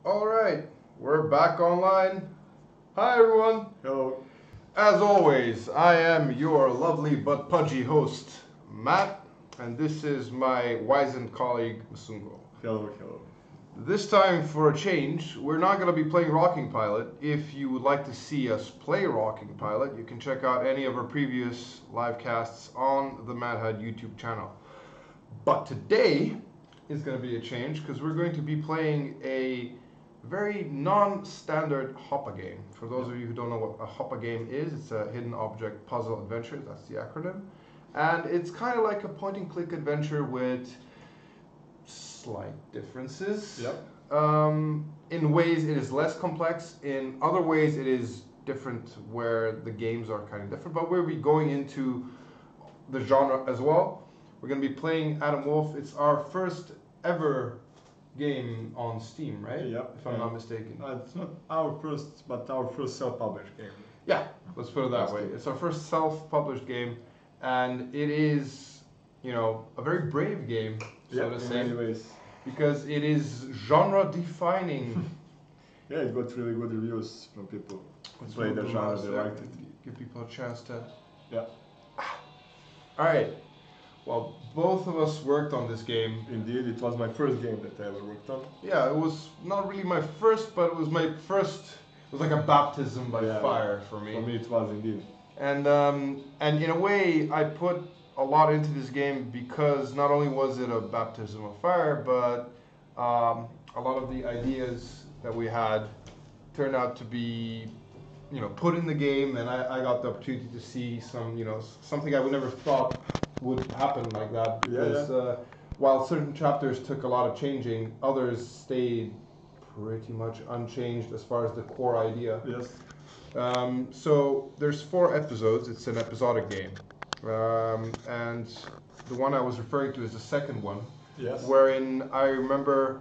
All right, we're back online. Hi, everyone. Hello. As always, I am your lovely but pudgy host, Matt, and this is my wizened colleague, Msungo. Hello. This time, for a change, we're not going to be playing Rocking Pilot. If you would like to see us play Rocking Pilot, you can check out any of our previous live casts on the Mad Head YouTube channel. But today is going to be a change because we're going to be playing a very non-standard HOPA game. For those of you who don't know what a HOPA game is, it's a hidden object puzzle adventure, that's the acronym. And it's kind of like a point-and-click adventure with slight differences. Yep. In ways it is less complex, in other ways it is different where the games are kind of different, but we'll be going into the genre as well. We're going to be playing Adam Wolfe. It's our first ever game on Steam, right? Yep. If I'm not mistaken. It's not our first, but our first self-published game. Yeah, let's put it that way. It's our first self-published game, and it is, a very brave game, so to say. In many ways. Because it is genre-defining. Yeah, it got really good reviews from people who Let's played the move genre, the they mouse liked there. it. Give people a chance to... Yeah. All right. Well, both of us worked on this game. Indeed, it was my first game that I ever worked on. Yeah, it was not really my first, but it was my first... It was like a baptism by fire for me. For me it was indeed. And in a way, I put a lot into this game because not only was it a baptism of fire, but a lot of the ideas that we had turned out to be, put in the game, and I got the opportunity to see something I would never thought would happen like that. Because while certain chapters took a lot of changing, others stayed pretty much unchanged as far as the core idea. Yes. So there's 4 episodes. It's an episodic game, and the one I was referring to is the second one. Yes. Wherein I remember,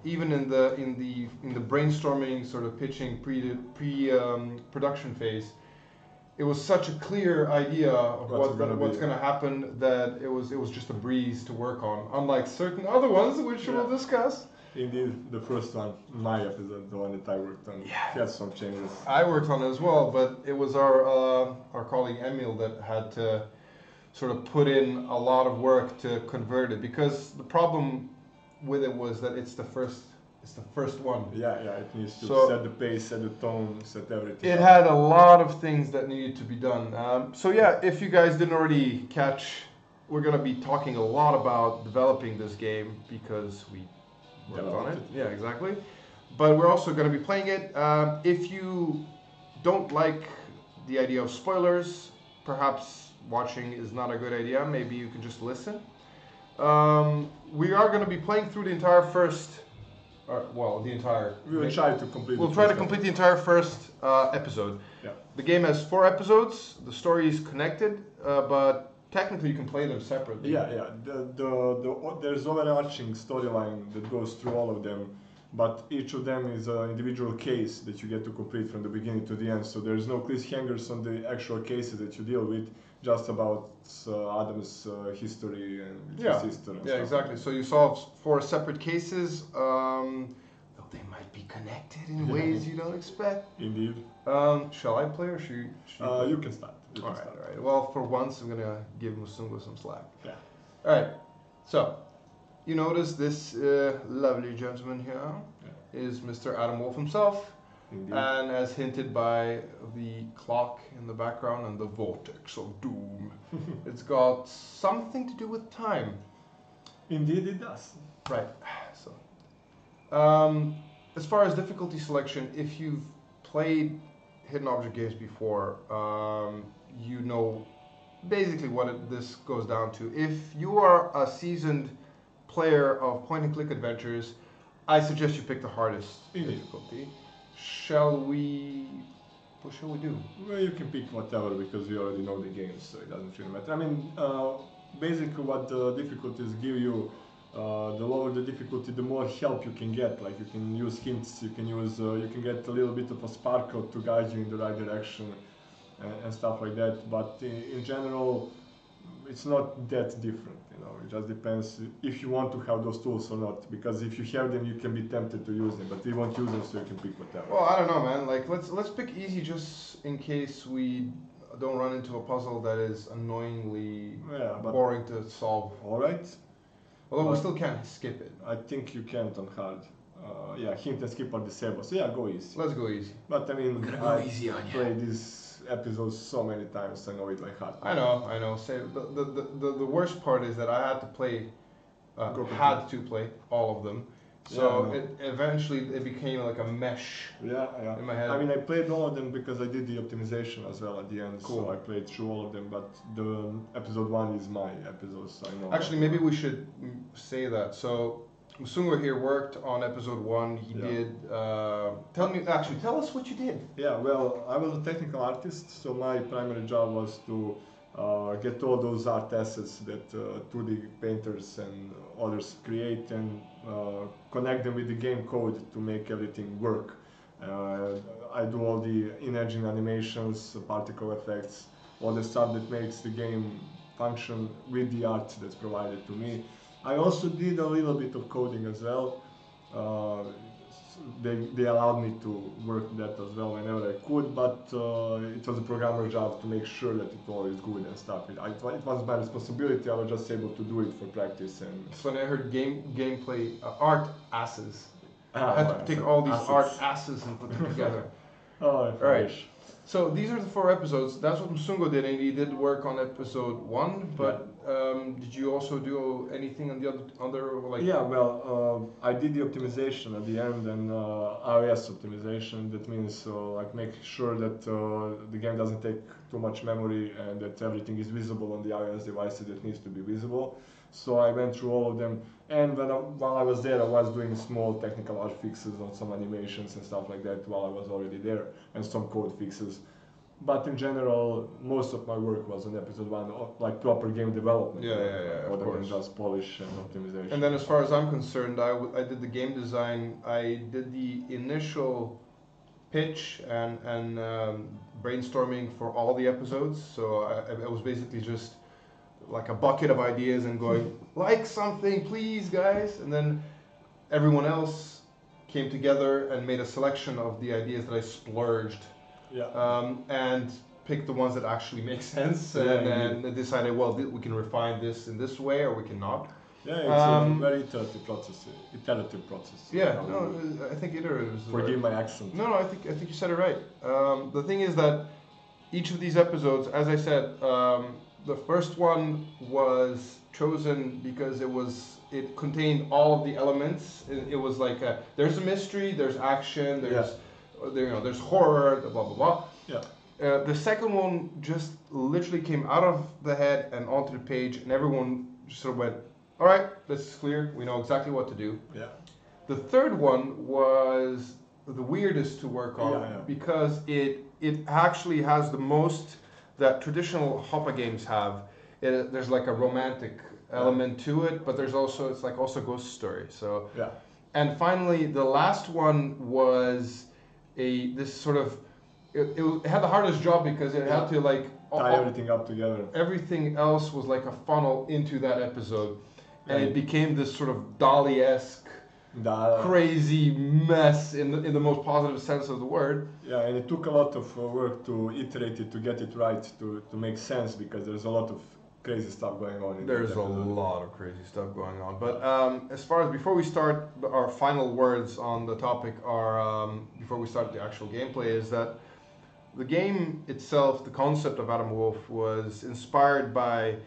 even in the brainstorming, sort of pitching production phase, it was such a clear idea of what's going to happen that it was just a breeze to work on. Unlike certain other ones, which we'll discuss. Indeed, the first one, my episode, the one that I worked on, had some changes. I worked on it as well, but it was our colleague Emil that had to sort of put in a lot of work to convert it, because the problem with it was that it's the first one. Yeah, it needs to set the pace, set the tone, set everything. It had a lot of things that needed to be done. If you guys didn't already catch, we're going to be talking a lot about developing this game because we worked on it. Yeah, exactly. But we're also going to be playing it. If you don't like the idea of spoilers, perhaps watching is not a good idea. Maybe you can just listen. We are going to be playing through the entire first... We will try to complete. We'll try to complete the entire first episode. Yeah. The game has 4 episodes. The story is connected, but technically you can play them separately. Yeah. There's overarching storyline that goes through all of them, but each of them is an individual case that you get to complete from the beginning to the end. So there's no cliffhangers on the actual cases that you deal with, just about Adam's history and his sister. And yeah, exactly. So you solve 4 separate cases, though they might be connected in ways you don't expect. Indeed. Shall I play or should you? You can start. All right. Well, for once, I'm gonna give Msungo some slack. Yeah. All right. So, you notice this lovely gentleman here is Mr. Adam Wolfe himself. Indeed. And as hinted by the clock in the background and the vortex of doom, it's got something to do with time. Indeed, it does. Right. So, as far as difficulty selection, if you've played hidden object games before, you know basically what this goes down to. If you are a seasoned player of point-and-click adventures, I suggest you pick the hardest difficulty. What shall we do? Well, you can pick whatever because we already know the games, so it doesn't really matter. I mean, basically what the difficulties give you, the lower the difficulty, the more help you can get. Like you can use hints, you can get a little bit of a sparkle to guide you in the right direction and stuff like that. But in general, it's not that different. It just depends if you want to have those tools or not. Because if you have them, you can be tempted to use them, but you won't use them, so you can pick whatever. Well, I don't know, man. Like, let's pick easy just in case we don't run into a puzzle that is annoyingly boring to solve. All right. Although we still can't skip it. I think you can't on hard. Hint and skip are disabled. So go easy. Let's go easy. But I mean, go easy on you. Played these episodes so many times. I know it like hard. I know. Say the worst part is that I had to play, all of them. So eventually it became like a mesh in my head. I mean, I played all of them because I did the optimization as well at the end. Cool. So I played through all of them, but the episode 1 is my episode, so I know. Actually, maybe we should say that. So Msungo here worked on episode 1. He did. Tell us what you did. Yeah, well, I was a technical artist, so my primary job was to get all those art assets that 2D painters and others create and connect them with the game code to make everything work. I do all the in-engine animations, particle effects, all the stuff that makes the game function with the art that's provided to me. I also did a little bit of coding as well. They allowed me to work that as well whenever I could, but it was a programmer job to make sure that it all is good and stuff. It was my responsibility. I was just able to do it for practice. And so when I heard gameplay art asses, I had to take all these art asses and put them together. Right. So these are the 4 episodes. That's what Msungo did, and he did work on episode 1. But did you also do anything on the other like? Yeah, well, I did the optimization at the end and iOS optimization. That means like make sure that the game doesn't take too much memory and that everything is visible on the iOS devices that needs to be visible. So I went through all of them, and while I was there, I was doing small technical art fixes on some animations and stuff like that while I was already there, and some code fixes. But in general, most of my work was on episode 1, like proper game development. Other than just polish and optimization. And then as far as I'm concerned, I did the game design, I did the initial pitch and brainstorming for all the episodes. So I was basically just like a bucket of ideas and going, like something, please, guys. And then everyone else came together and made a selection of the ideas that I splurged. And picked the ones that actually make sense, and decided, well, we can refine this in this way, or we cannot. Yeah, it's a very iterative process. Yeah, no, I think iterative is Forgive my accent. No, I think you said it right. The thing is that each of these episodes, as I said, the first one was chosen because it contained all of the elements. It was like there's a mystery, there's action, there's horror, blah blah blah. Yeah. The second one just literally came out of the head and onto the page, and everyone just sort of went, "All right, this is clear. We know exactly what to do." Yeah. The third one was the weirdest to work on because it actually has the most that traditional HOPA games have. There's like a romantic element to it, but there's also it's like also ghost story. So and finally the last one was this sort of it had the hardest job because it had to like tie everything up together. Everything else was like a funnel into that episode, and it became this sort of Dali-esque crazy mess in the most positive sense of the word. Yeah, and it took a lot of work to iterate it, to get it right, to make sense, because there's a lot of crazy stuff going on. There's a lot of crazy stuff going on. But as far as before we start, our final words on the topic are, before we start the actual gameplay, is that the game itself, the concept of Adam Wolfe, was inspired by,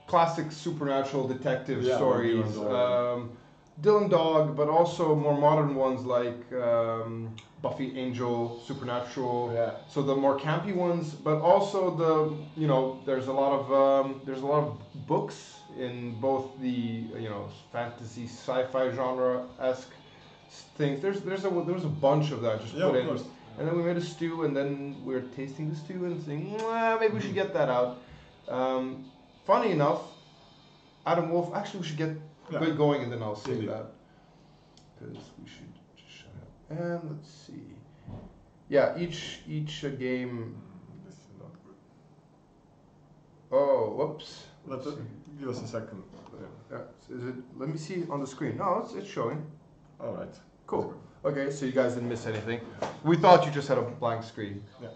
classic supernatural detective stories. Dylan Dog, but also more modern ones like Buffy, Angel, Supernatural. So the more campy ones, but also there's a lot of books in both the fantasy, sci-fi genre-esque things. There was a bunch of that just put in, and then we made a stew, and then we were tasting the stew and saying, maybe we should get that out. Funny enough, Adam Wolfe. Actually, we should get going, and then I'll say that, because we should just shut up. And let's see. Yeah, each game. This is not good. Oh, whoops! Give us a second. Is it? Let me see on the screen. No, it's showing. All right. Cool. Okay, so you guys didn't miss anything. We thought you just had a blank screen. Yeah.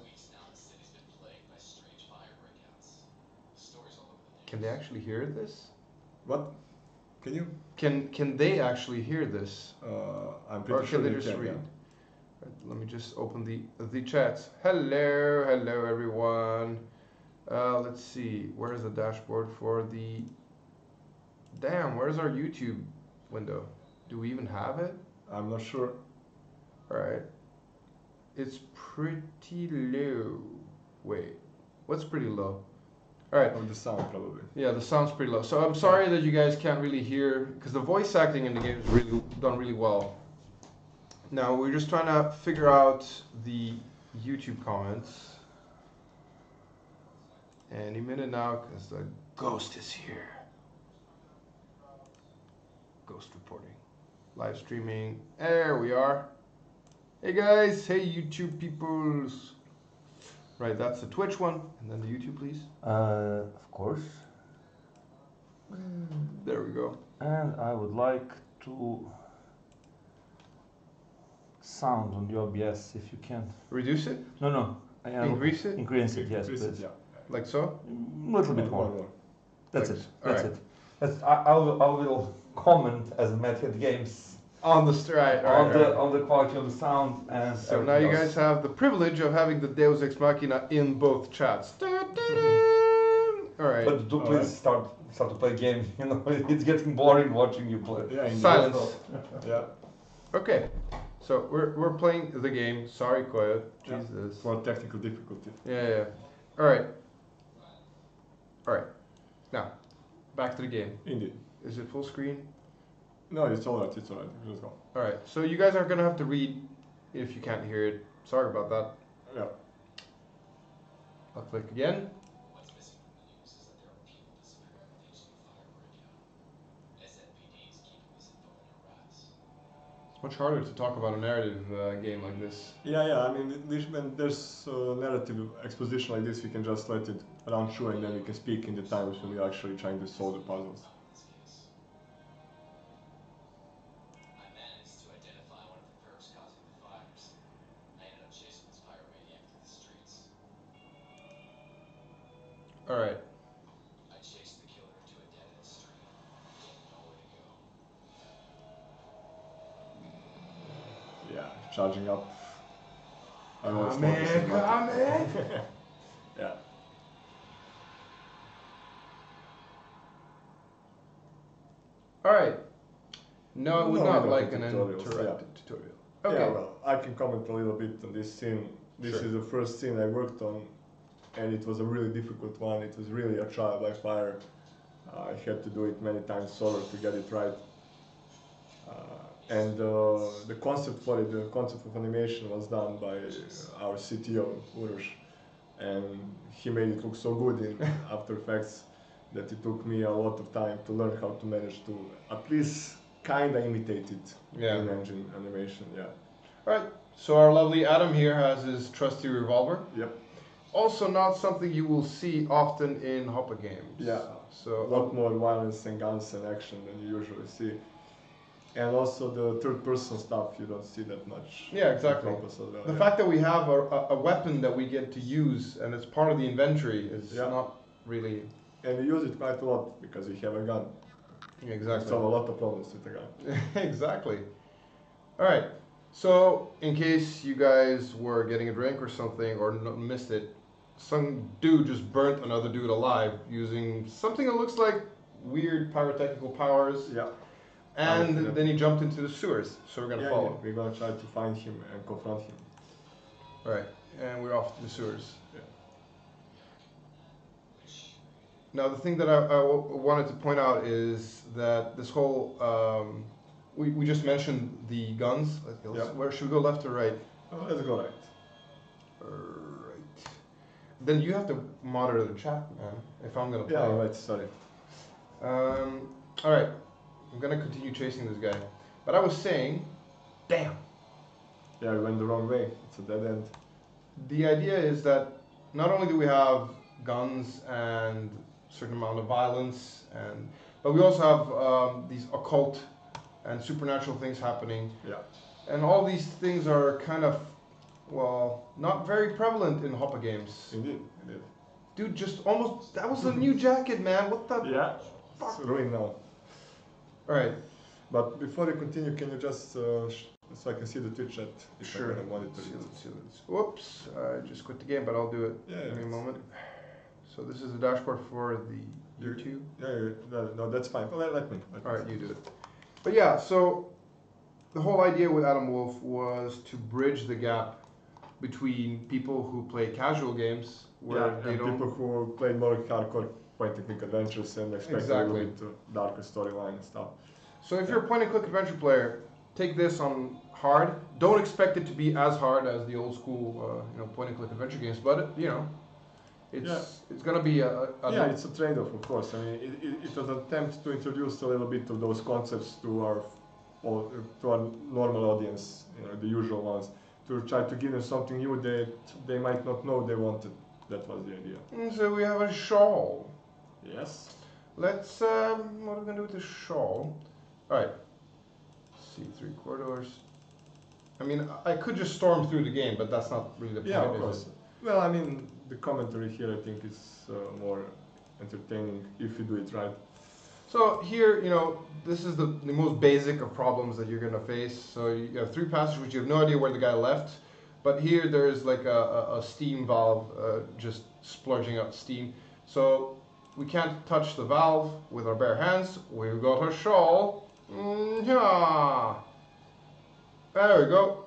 Can they actually hear this? What? Can you? Can they actually hear this? I'm Or pretty sure can they they just can. read? Yeah. Right, let me just open the chats. Hello everyone. Let's see. Where's the dashboard for the? Damn, where's our YouTube window? Do we even have it? I'm not sure. All right. It's pretty low. Wait, what's pretty low? All right. Oh, the sound probably. Yeah, the sound's pretty low. So I'm sorry that you guys can't really hear, because the voice acting in the game is really done really well. Now we're just trying to figure out the YouTube comments. Any minute now, because the ghost is here. Ghost reporting. Live streaming. There we are. Hey guys, hey YouTube peoples. Right, that's the Twitch one, and then the YouTube, please. Of course. There we go. And I would like to sound on the OBS if you can. Reduce it? No. Increase it? Increase it, yes, Increase it, please. yeah. Like so? A little bit More, more. more. That's Like- it. alright. That's it. I will comment as Mad Head Games On the stride. on the quality of the sound and So now you guys have the privilege of having the Deus Ex Machina in both chats. Alright. But do Alright. please start to play game. You know, it's getting boring watching you play. Yeah, indeed. Silence. Yeah. Okay. So we're playing the game. Sorry, Koya. Yeah. Jesus. For technical difficulty. Yeah. Alright. Now, back to the game. Indeed. Is it full screen? No, it's alright. It's alright. Just go. Alright. So you guys are gonna have to read if you can't hear it. Sorry about that. Yeah. I'll click again. What's missing from the news is that there are people disappearing thanks to the fire breakout. SNPD is keeping this info under wraps. It's much harder to talk about a narrative game like this. Yeah. I mean, when there's narrative exposition like this, we can just let it run through, and then we can speak in the times when we're actually trying to solve the puzzles. I managed to identify one of the perps causing the fires. I ended up chasing this pyromaniac through the streets. Alright. I chased the killer to a dead-end street. Didn't know where to go. Yeah, charging up. I always Come notice it, in, but- come in. Yeah. Alright. No, I would No, not we don't like do an tutorials, interactive yeah. tutorial. Yeah, Okay. well, I can comment a little bit on this scene. This Sure. is the first scene I worked on, and it was a really difficult one. It was really a trial by fire. I had to do it many times over to get it right. And the concept for it, the concept of animation was done by our CTO, Uroš, and he made it look so good in After Effects that it took me a lot of time to learn how to manage to at least kind of imitate it Yeah. in engine animation. Yeah. Alright. So our lovely Adam here has his trusty revolver. Yep. Also not something you will see often in HOPA games. Yeah. So A lot more violence and guns and action than you usually see. And also the third person stuff, you don't see that much. Yeah, exactly. in Compass as well, the yeah. fact that we have a weapon that we get to use and it's part of the inventory is Yeah. not really And we use it quite a lot because we have a gun. We exactly. solve a lot of problems with a gun. Exactly. Alright. So in case you guys were getting a drink or something or missed it, some dude just burnt another dude alive using something that looks like weird pyrotechnical powers. Yeah. And Yeah. then he jumped into the sewers. So we're gonna Yeah, follow. we're gonna try to find him and confront him. Alright. And we're off to the sewers. Yeah. Now, the thing that I wanted to point out is that this whole, we just mentioned the guns. Yeah. Where should we go, left or right? Oh, let's go right. Right. Then you have to monitor the chat, man, if I'm going to play. Yeah, right, sorry. Alright, I'm going to continue chasing this guy. But I was saying, damn. Yeah, we went the wrong way. It's a dead end. The idea is that not only do we have guns and certain amount of violence, but we also have these occult and supernatural things happening. Yeah. And all these things are kind of, well, not very prevalent in HOPA games. Indeed. Dude, just almost, that was a new jacket, man. What the? Yeah. Fuck. It's ruined now. Alright. But before you continue, can you just so I can see the Twitch chat if Sure. I can monitor it. Whoops, I just quit the game, but I'll do it in a moment. So this is the dashboard for the YouTube. No, that's fine. Let me. Alright, you do it. But yeah, so the whole idea with Adam Wolfe was to bridge the gap between people who play casual games where they don't... people who play more hardcore point-and-click adventures and expect a little bit darker storyline and stuff. So if you're a point-and-click adventure player, take this on hard. Don't expect it to be as hard as the old school, point-and-click adventure games, but it's gonna be it's a trade-off, of course. I mean, it was an attempt to introduce a little bit of those concepts to our normal audience, the usual ones, to try to give them something new that they might not know they wanted. That was the idea. And so we have a shawl. Yes. Let's, what are we gonna do with the shawl? Alright. See, 3 corridors. I mean, I could just storm through the game, but that's not really the point. Yeah, of course. Well, I mean, the commentary here, I think, is more entertaining if you do it right. So here, this is the most basic of problems that you're gonna face. So you have 3 passages, which you have no idea where the guy left. But here there is like a steam valve just splurging out steam. So we can't touch the valve with our bare hands. We've got a shawl. Yeah. There we go.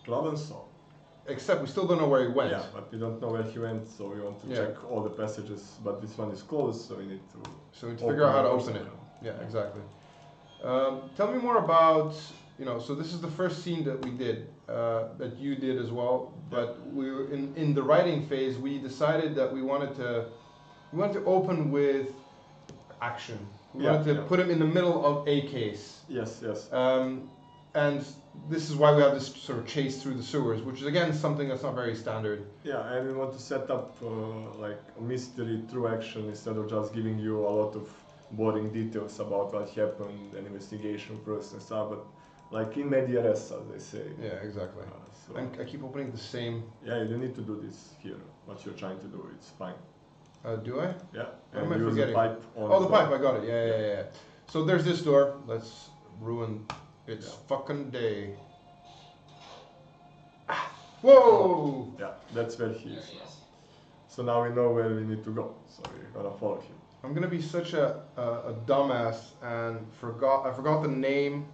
Problem solved. Except we still don't know where he went. Yeah, but we don't know where he went, so we want to check all the passages. But this one is closed, so we need to. So we need to figure out how to open it. Yeah, exactly. Tell me more about. So this is the first scene that we did, that you did as well. But we were in the writing phase. We decided that we wanted to open with action. We wanted to put him in the middle of a case. Yes. And this is why we have this sort of chase through the sewers, which is again something that's not very standard. Yeah, and we want to set up like a mystery through action instead of just giving you a lot of boring details about what happened and investigation process and stuff, but like in media res, as they say. Yeah, exactly. I keep opening the same. Yeah, you need to do this here. What you're trying to do, it's fine. Do I? Yeah. What am I use forgetting? the pipe on the pipe, I got it. Yeah. So there's this door. Let's ruin its fucking day. Ah, whoa! Yeah, that's where he is now. So now we know where we need to go. So we're gonna follow him. I'm gonna be such a dumbass and I forgot the name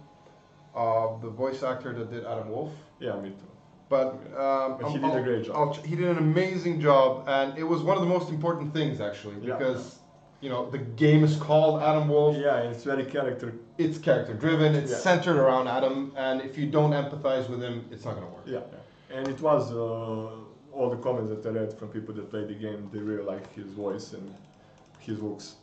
of the voice actor that did Adam Wolfe. Yeah, me too. But he did a great job. He did an amazing job, and it was one of the most important things actually, because the game is called Adam Wolfe. Yeah, it's very character. It's character driven. It's centered around Adam, and if you don't empathize with him, it's not gonna work. Yeah, and it was all the comments that I read from people that played the game. They really liked his voice and his looks.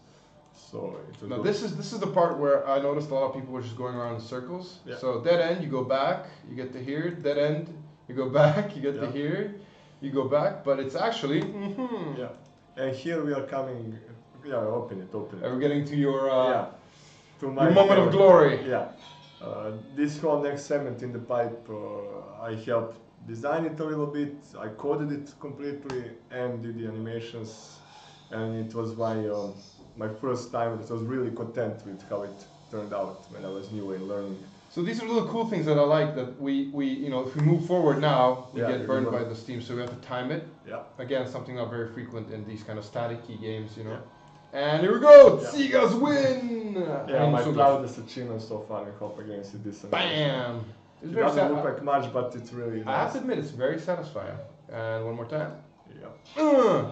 So it was now this is the part where I noticed a lot of people were just going around in circles. Yeah. So dead end, you go back, you get to here. Dead end, you go back, you get to here. You go back, but it's actually. Yeah, and here we are coming. Yeah, open it. Are we getting to your to my your moment of glory? Yeah. This whole next segment in the pipe, I helped design it a little bit. I coded it completely and did the animations, and it was my first time that I was really content with how it turned out when I was new and learning. So these are the cool things that I like, that we if we move forward now, we get burned by the steam, so we have to time it. Yeah. Again, something not very frequent in these kind of static-y games, Yeah. And here we go! Yeah. Seagulls win! Yeah, my proudest achievement so far in HOPA games is this. Bam! It doesn't look like much, but it's really nice. I have to admit, it's very satisfying. And one more time. Yeah.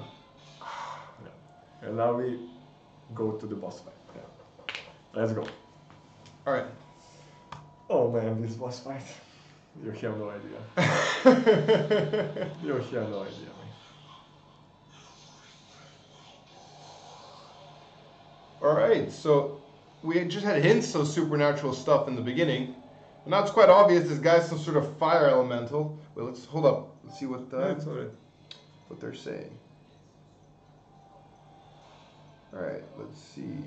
And now we go to the boss fight. Yeah. Let's go. Alright. Oh man, this boss fight. You have no idea. You have no idea, man. Alright, so we just had hints of supernatural stuff in the beginning. And now it's quite obvious this guy's some sort of fire elemental. Well, let's hold up. Let's see what That's all right. what they're saying. Alright, let's see.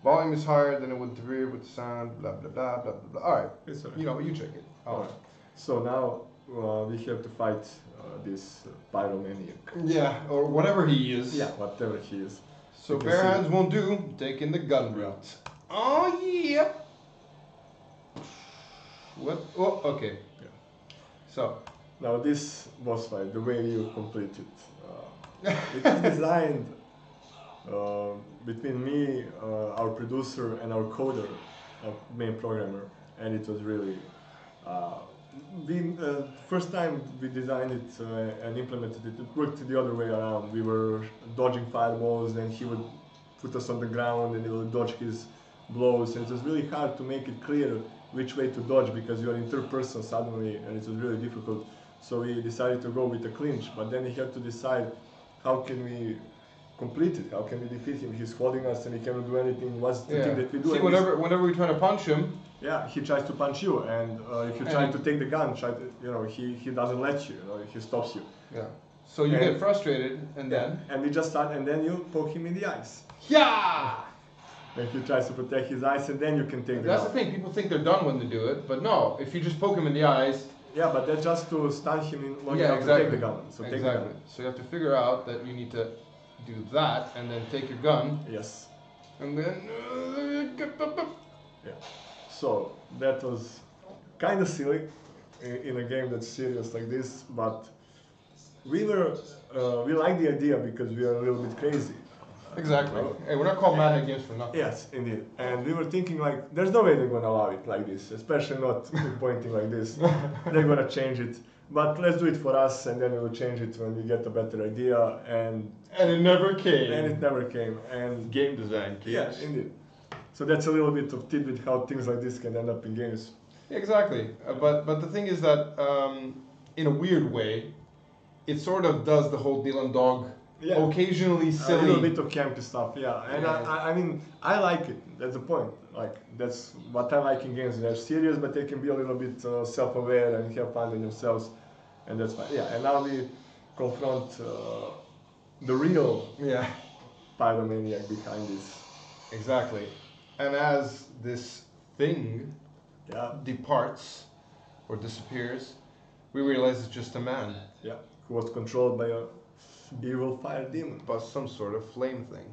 Volume is higher than it would interfere with sound, blah blah blah blah blah. Alright, It's alright. you know, you check it. Alright. So now we have to fight this pyromaniac. Yeah, or whatever he is. Yeah, whatever he is. So You can bare see hands won't do. Taking the gun route. Oh yeah. What? Oh, okay. Yeah. So. Now this boss fight, the way you complete it, it is designed between me, our producer, and our coder, our main programmer, and it was really. First time we designed it and implemented it, it worked the other way around. We were dodging fireballs, and he would put us on the ground, and he would dodge his blows, and it was really hard to make it clear which way to dodge because you are in third person suddenly, and it was really difficult. So we decided to go with a clinch, but then we had to decide how can we complete it, how can we defeat him. He's holding us and he cannot do anything. What's the thing that we do? See, whenever we try to punch him, yeah, he tries to punch you, and if you try to take the gun, he doesn't let you, he stops you. Yeah. So you get frustrated, and then? And we just start, and then you poke him in the eyes. Yeah! And he tries to protect his eyes, and then you can take the gun. That's the thing, people think they're done when they do it, but no, if you just poke him in the eyes. Yeah, but that's just to stun him in long enough to take the gun. So take the gun. So you have to figure out that you need to do that, and then take your gun. Yes. And then. Yeah. So that was kind of silly in a game that's serious like this, but we liked the idea because we are a little bit crazy. Exactly. Hey, we're not called Mad Head Games for nothing. Yes, indeed. And we were thinking like, there's no way they're gonna allow it like this, especially not pointing like this. They're gonna change it, but let's do it for us, and then we will change it when we get a better idea. And it never came. And it never came. And game design. Yeah, indeed. So that's a little bit of tidbit how things like this can end up in games. Exactly. But the thing is that in a weird way, it sort of does the whole Dylan dog. Yeah. Occasionally silly. A little bit of campy stuff, yeah. And yeah. I mean, I like it. That's the point. Like, that's what I like in games. They're serious, but they can be a little bit self-aware and have fun with themselves. And that's fine. Yeah, and now we confront the real pyromaniac behind this. Exactly. And as this thing departs or disappears, we realize it's just a man. Yeah, who was controlled by a evil fire demon. But some sort of flame thing.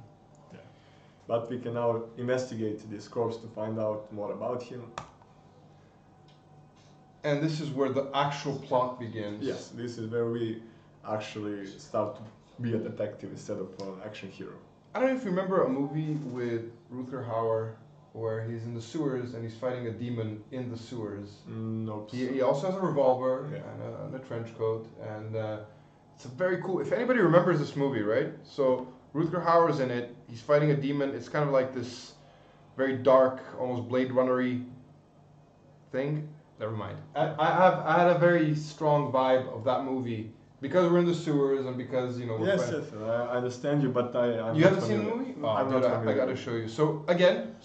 Yeah. But we can now investigate this corpse to find out more about him. And this is where the actual plot begins. Yes, this is where we actually start to be a detective instead of an action hero. I don't know if you remember a movie with Rutger Hauer where he's in the sewers and he's fighting a demon in the sewers. Nope. He also has a revolver and a trench coat, and it's a very cool. If anybody remembers this movie, right? So Rutger Hauer's in it. He's fighting a demon. It's kind of like this very dark, almost Blade Runner-y thing. Never mind. I had a very strong vibe of that movie because we're in the sewers and because we're yes, I understand you, but I'm you not haven't seen the familiar. movie? Oh, I'm dude, not I gotta show you. So again,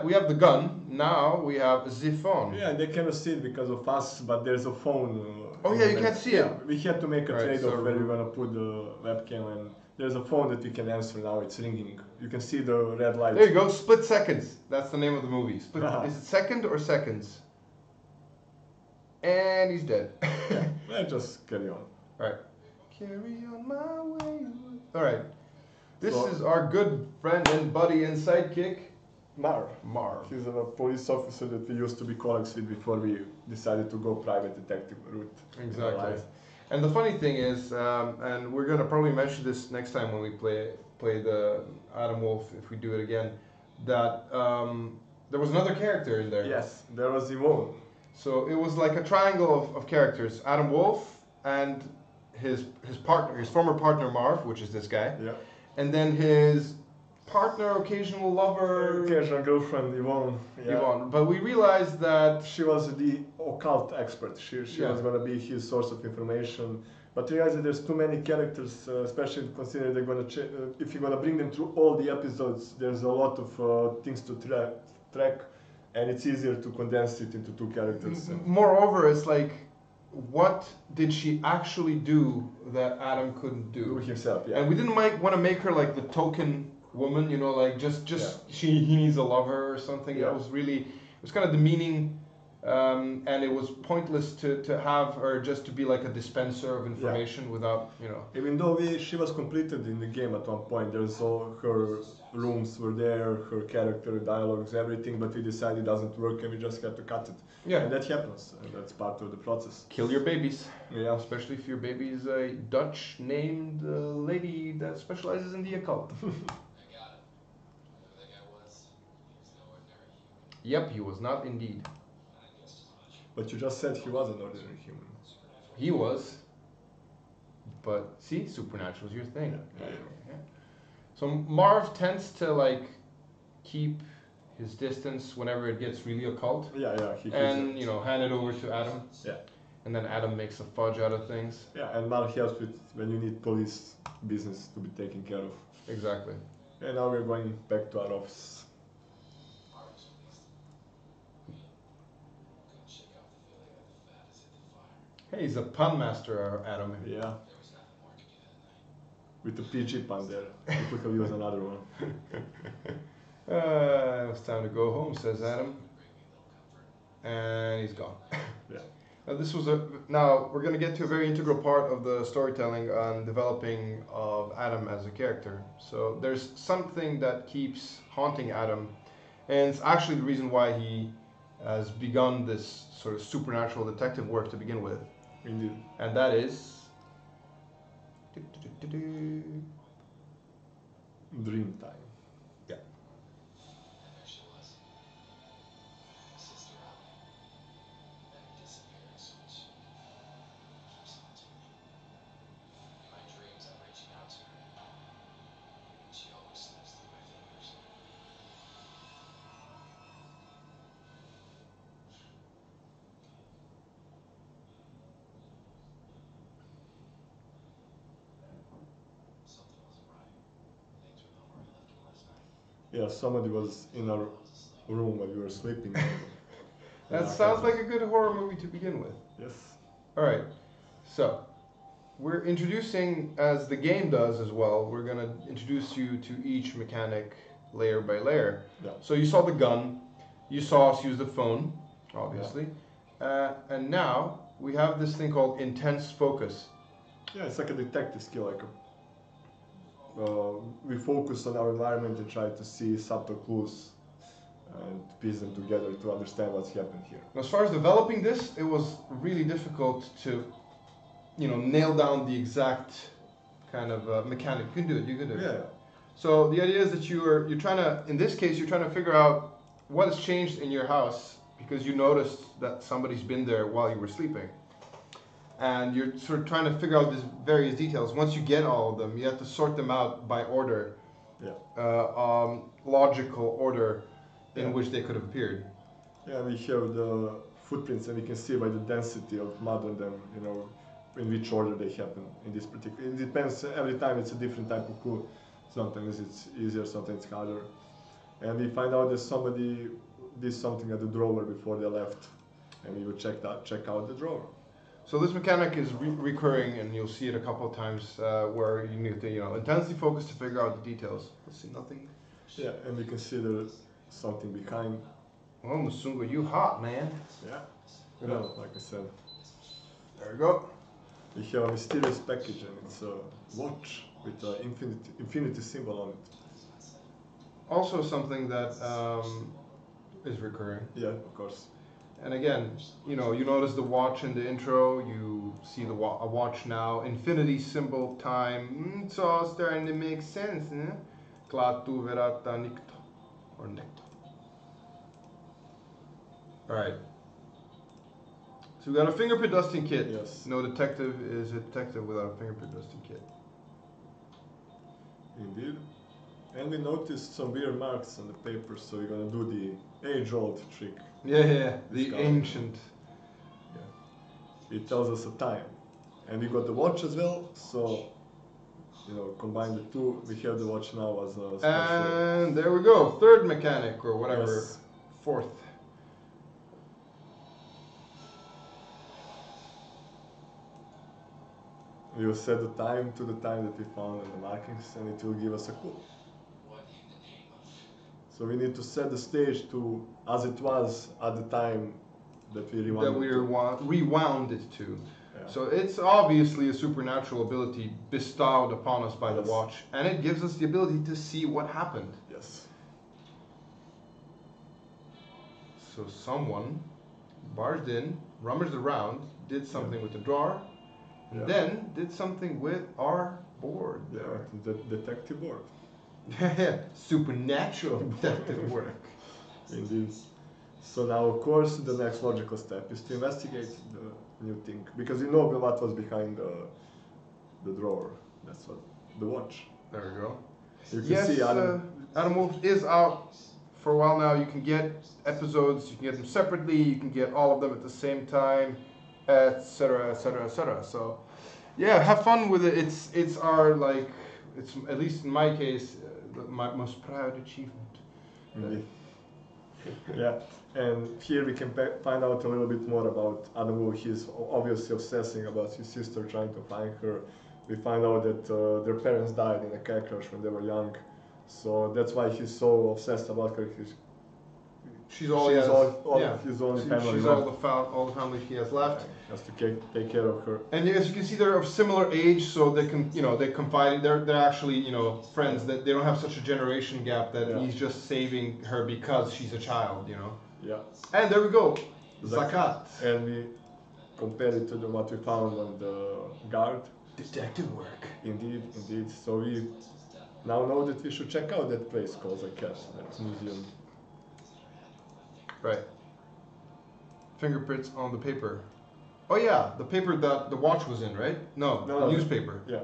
we have the gun. Now we have the phone. Yeah, they cannot see it because of us, but there's a phone. Oh yeah, you can't see it. We had to make a trade-off so where we're gonna put the webcam, and there's a phone that we can answer now. It's ringing. You can see the red light. There you go. Split Seconds. That's the name of the movie. Is it second or seconds? And he's dead. Let's just carry on. Right. Carry on my way. All right. This is our good friend and buddy and sidekick, Marv. He's a police officer that we used to be colleagues with before we decided to go private detective route. Exactly. And the funny thing is, and we're gonna probably mention this next time when we play the Adam Wolfe, if we do it again, that there was another character in there. Yes, there was Yvonne. So it was like a triangle of characters: Adam Wolfe and his partner, his former partner Marv, which is this guy. Yeah. And then his partner, occasional lover, occasional girlfriend, Yvonne. Yeah. Yvonne. But we realized that she was the occult expert. She was going to be his source of information. But realized that there's too many characters, especially considering they're going to if you're going to bring them through all the episodes, there's a lot of things to track, and it's easier to condense it into 2 characters. Moreover, it's like, what did she actually do that Adam couldn't do? Himself, yeah. And we didn't want to make her like the token woman, like just he needs a lover or something. Yeah. That was really, it was kind of demeaning, and it was pointless to have her just to be like a dispenser of information without. Even though she was completed in the game at one point, there's all her rooms were there, her character, dialogues, everything, but we decided it doesn't work and we just had to cut it. Yeah. And that happens, and that's part of the process. Kill your babies. Yeah. Especially if your baby is a Dutch named lady that specializes in the occult. I got him. Whoever that guy was, he was no ordinary human. Yep, he was not indeed. I guessed as much. But you just said he was an ordinary human. He was. But see, supernatural's your thing. Yeah. So Marv tends to keep his distance whenever it gets really occult, Yeah, he and hand it over to Adam. Yeah. And then Adam makes a fudge out of things. Yeah, and Mark helps with when you need police business to be taken care of. Exactly. And now we're going back to our office. Mark was pleased. I mean, couldn't shake off the feeling that the fat has hit the fire. Hey, he's a pun master, Adam. Yeah, There was nothing more I could do that night. with the PG pun there. We could have used another one. It was time to go home, says Adam, Bring me a little comfort. and he's gone. Yeah. Now we're gonna get to a very integral part of the storytelling on developing of Adam as a character. So there's something that keeps haunting Adam, and it's actually the reason why he has begun this sort of supernatural detective work to begin with, Indeed. and that is Dream time. And there she was. My sister Ali. That disappearing switch. Keeps haunting me. In my dreams, I'm reaching out to her. And she always slips through my fingers. Something wasn't right. Things were not where I left them last night. Yeah, somebody was in our room while we were sleeping. that sounds like a good horror movie to begin with. Yes. All right, so we're introducing, as the game does as well, we're going to introduce you to each mechanic layer by layer. Yeah. So you saw the gun, you saw us use the phone, obviously, and now we have this thing called intense focus. Yeah, it's like a detective skill. We focus on our environment and try to see subtle clues and piece them together to understand what's happened here. As far as developing this, it was really difficult to, nail down the exact kind of mechanic. You can do it. Yeah. So the idea is that you're trying to, in this case, you're trying to figure out what has changed in your house because you noticed that somebody's been there while you were sleeping. And you're sort of trying to figure out these various details. Once you get all of them, you have to sort them out by order, logical order in which they could have appeared. Yeah, we have the footprints and we can see by the density of mud on them, in which order they happen in this particular. It depends, every time it's a different type of clue. Sometimes it's easier, sometimes it's harder. And we find out that somebody did something at the drawer before they left. And we would check out the drawer. So this mechanic is recurring, and you'll see it a couple of times where you need to, intensely focus to figure out the details. Let's see, nothing. Yeah, and we can see there's something behind. Oh, Msungo, you hot, man. Yeah. Good enough. Like I said. There we go. We have a mysterious package and it's a watch with an infinity symbol on it. Also something that is recurring. Yeah, of course. And again, you notice the watch in the intro, you see a watch now, infinity symbol, time, it's all starting to make sense, eh? Klatu verata nikto, or nikto. Alright. So we got a fingerprint dusting kit. Yes. No detective is a detective without a fingerprint dusting kit. Indeed. And we noticed some weird marks on the paper, so we're gonna do the age-old trick. Yeah, the Discovery. ancient. Yeah. It tells us a time. And we got the watch as well, so, combine the two, we have the watch now as a special. And there we go, third mechanic, or whatever, Yes. fourth. We will set the time to the time that we found in the markings, and it will give us a clue. What So we need to set the stage to as it was at the time that we rewound. That we rewound it to. Yeah. So it's obviously a supernatural ability bestowed upon us by the Yes. watch, and it gives us the ability to see what happened. Yes. So someone barged in, rummaged around, did something with the drawer, and Yeah. then did something with our board Yeah, there. the detective work. Supernatural detective work. Indeed. So now, of course, the next logical step is to investigate the new thing, because you know what was behind the drawer. That's what the watch. There we go. You can Yes, see Adam. Adam Wolfe is out for a while now. You can get episodes, you can get them separately, you can get all of them at the same time, etc., etc., etc. So, yeah, have fun with it. It's our it's at least in my case my most proud achievement. Indeed. Yeah, and here we can find out a little bit more about Adam Wolfe. He's obviously obsessing about his sister, trying to find her. We find out that their parents died in a car crash when they were young, so that's why he's so obsessed about her. She's all he has. His only family She's left. all the family he has left. He has to take care of her. And as you can see, they're of similar age, so they can, they confide. They're actually, friends. That they don't have such a generation gap that Yeah. he's just saving her because she's a child, Yeah. And there we go, zakat, And we compare it to what we found on the guard. detective work. Indeed. So we now know that we should check out that place called Zakat, that museum. Right. Fingerprints on the paper. Oh yeah, the paper that the watch was in, right? No, the newspaper. Yeah,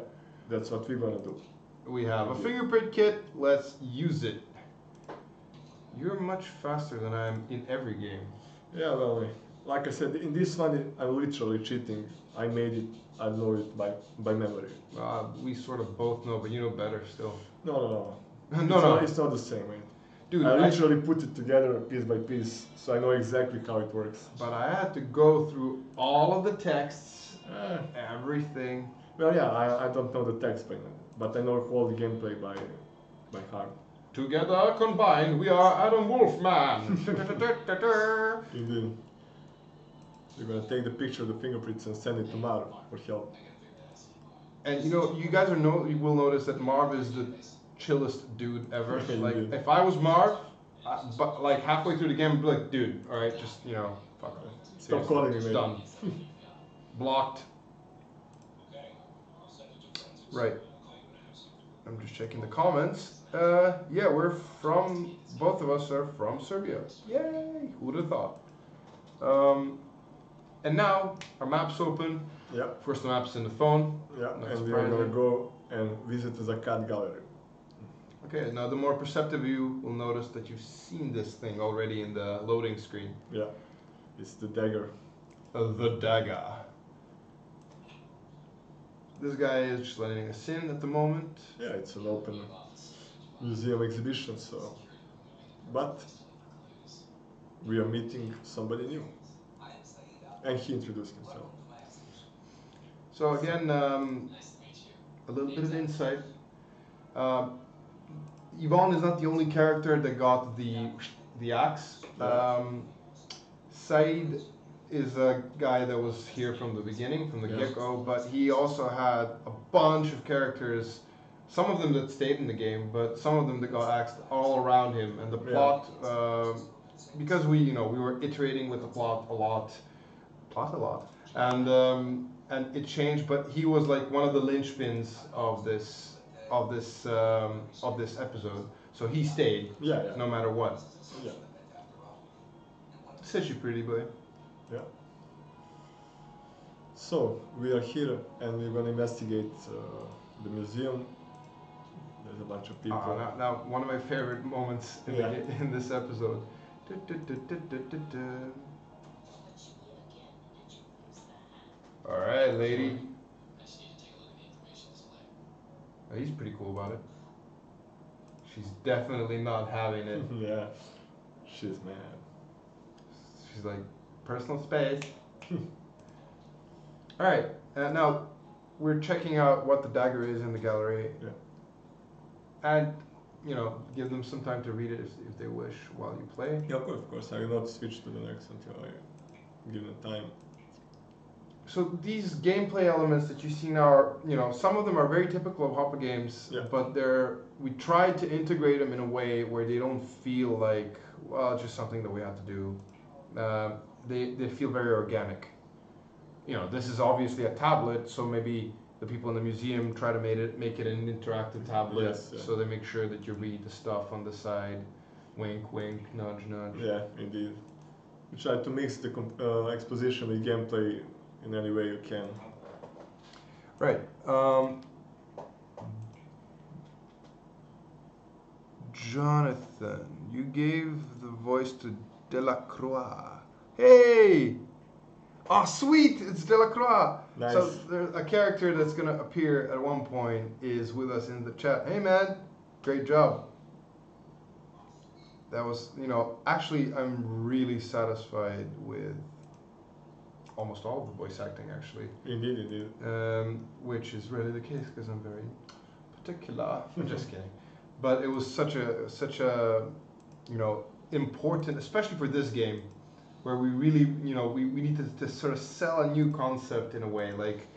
that's what we're gonna do. We have a fingerprint kit. Let's use it. You're much faster than I am in every game. Yeah, well, like I said, in this one, I'm literally cheating. I made it. I know it by memory. We sort of both know, but you know better still. No. No. It's not the same, man. Dude, I literally put it together piece by piece, so I know exactly how it works. But I had to go through all of the texts, everything. Well, yeah, I don't know the text by now, but I know all the gameplay by heart. Together combined, we are Adam Wolfe, man. Indeed. You're gonna take the picture of the fingerprints and send it to Marv for help. And you guys you will notice that Marv is the chillest dude ever. Yeah, Like, dude. if I was Marv, but like halfway through the game, I'd be like, dude, all right, just fuck it. Stop calling me, man. Done. Blocked. Right. I'm just checking the comments. Yeah, both of us are from Serbia. Yay! Who would have thought? And now our map's open. Yeah. First, the map's in the phone. Yeah, Not and we are gonna surprising. go and visit the Zakat gallery. Okay, now the more perceptive you will notice that you've seen this thing already in the loading screen. Yeah, it's the dagger. The dagger. This guy is just letting us in at the moment. Yeah, it's an open museum exhibition, so. But we are meeting somebody new. And he introduced himself. So again, a little bit of insight. Yvonne is not the only character that got the axe. Said is a guy that was here from the beginning, from the get-go, but he also had a bunch of characters, some of them that stayed in the game, but some of them that got axed all around him. And the plot, because we were iterating with the plot a lot, and it changed. But he was like one of the linchpins of this episode. So he stayed, no matter what. Yeah. Says you pretty, boy. Yeah. So we are here and we're gonna investigate the museum. There's a bunch of people. Now one of my favorite moments in this episode. All right, lady. Oh, he's pretty cool about it. She's definitely not having it. Yeah, she's mad. She's like, personal space. All right, now we're checking out what the dagger is in the gallery. Yeah. And give them some time to read it if they wish while you play. Yeah, of course. I will not switch to the next until I give them time. So these gameplay elements that you see now are, some of them are very typical of Hopa games, Yeah. but we tried to integrate them in a way where they don't feel like, well, it's just something that we have to do. They feel very organic. This is obviously a tablet, so maybe the people in the museum try to make it an interactive tablet, Yes, yeah. so they make sure that you read the stuff on the side. Wink, wink, nudge, nudge. Yeah, indeed. You try to mix the exposition with gameplay in any way you can. Right. Jonathan, you gave the voice to Delacroix. Hey! Oh, sweet! It's Delacroix. Nice. So there's a character that's gonna appear at one point is with us in the chat. Hey, man! Great job. That was, actually, I'm really satisfied with almost all of the voice acting, actually. Indeed. Which is really the case because I'm very particular. I'm just kidding. But it was such a important, especially for this game, where we really, we needed to sort of sell a new concept in a way. Like,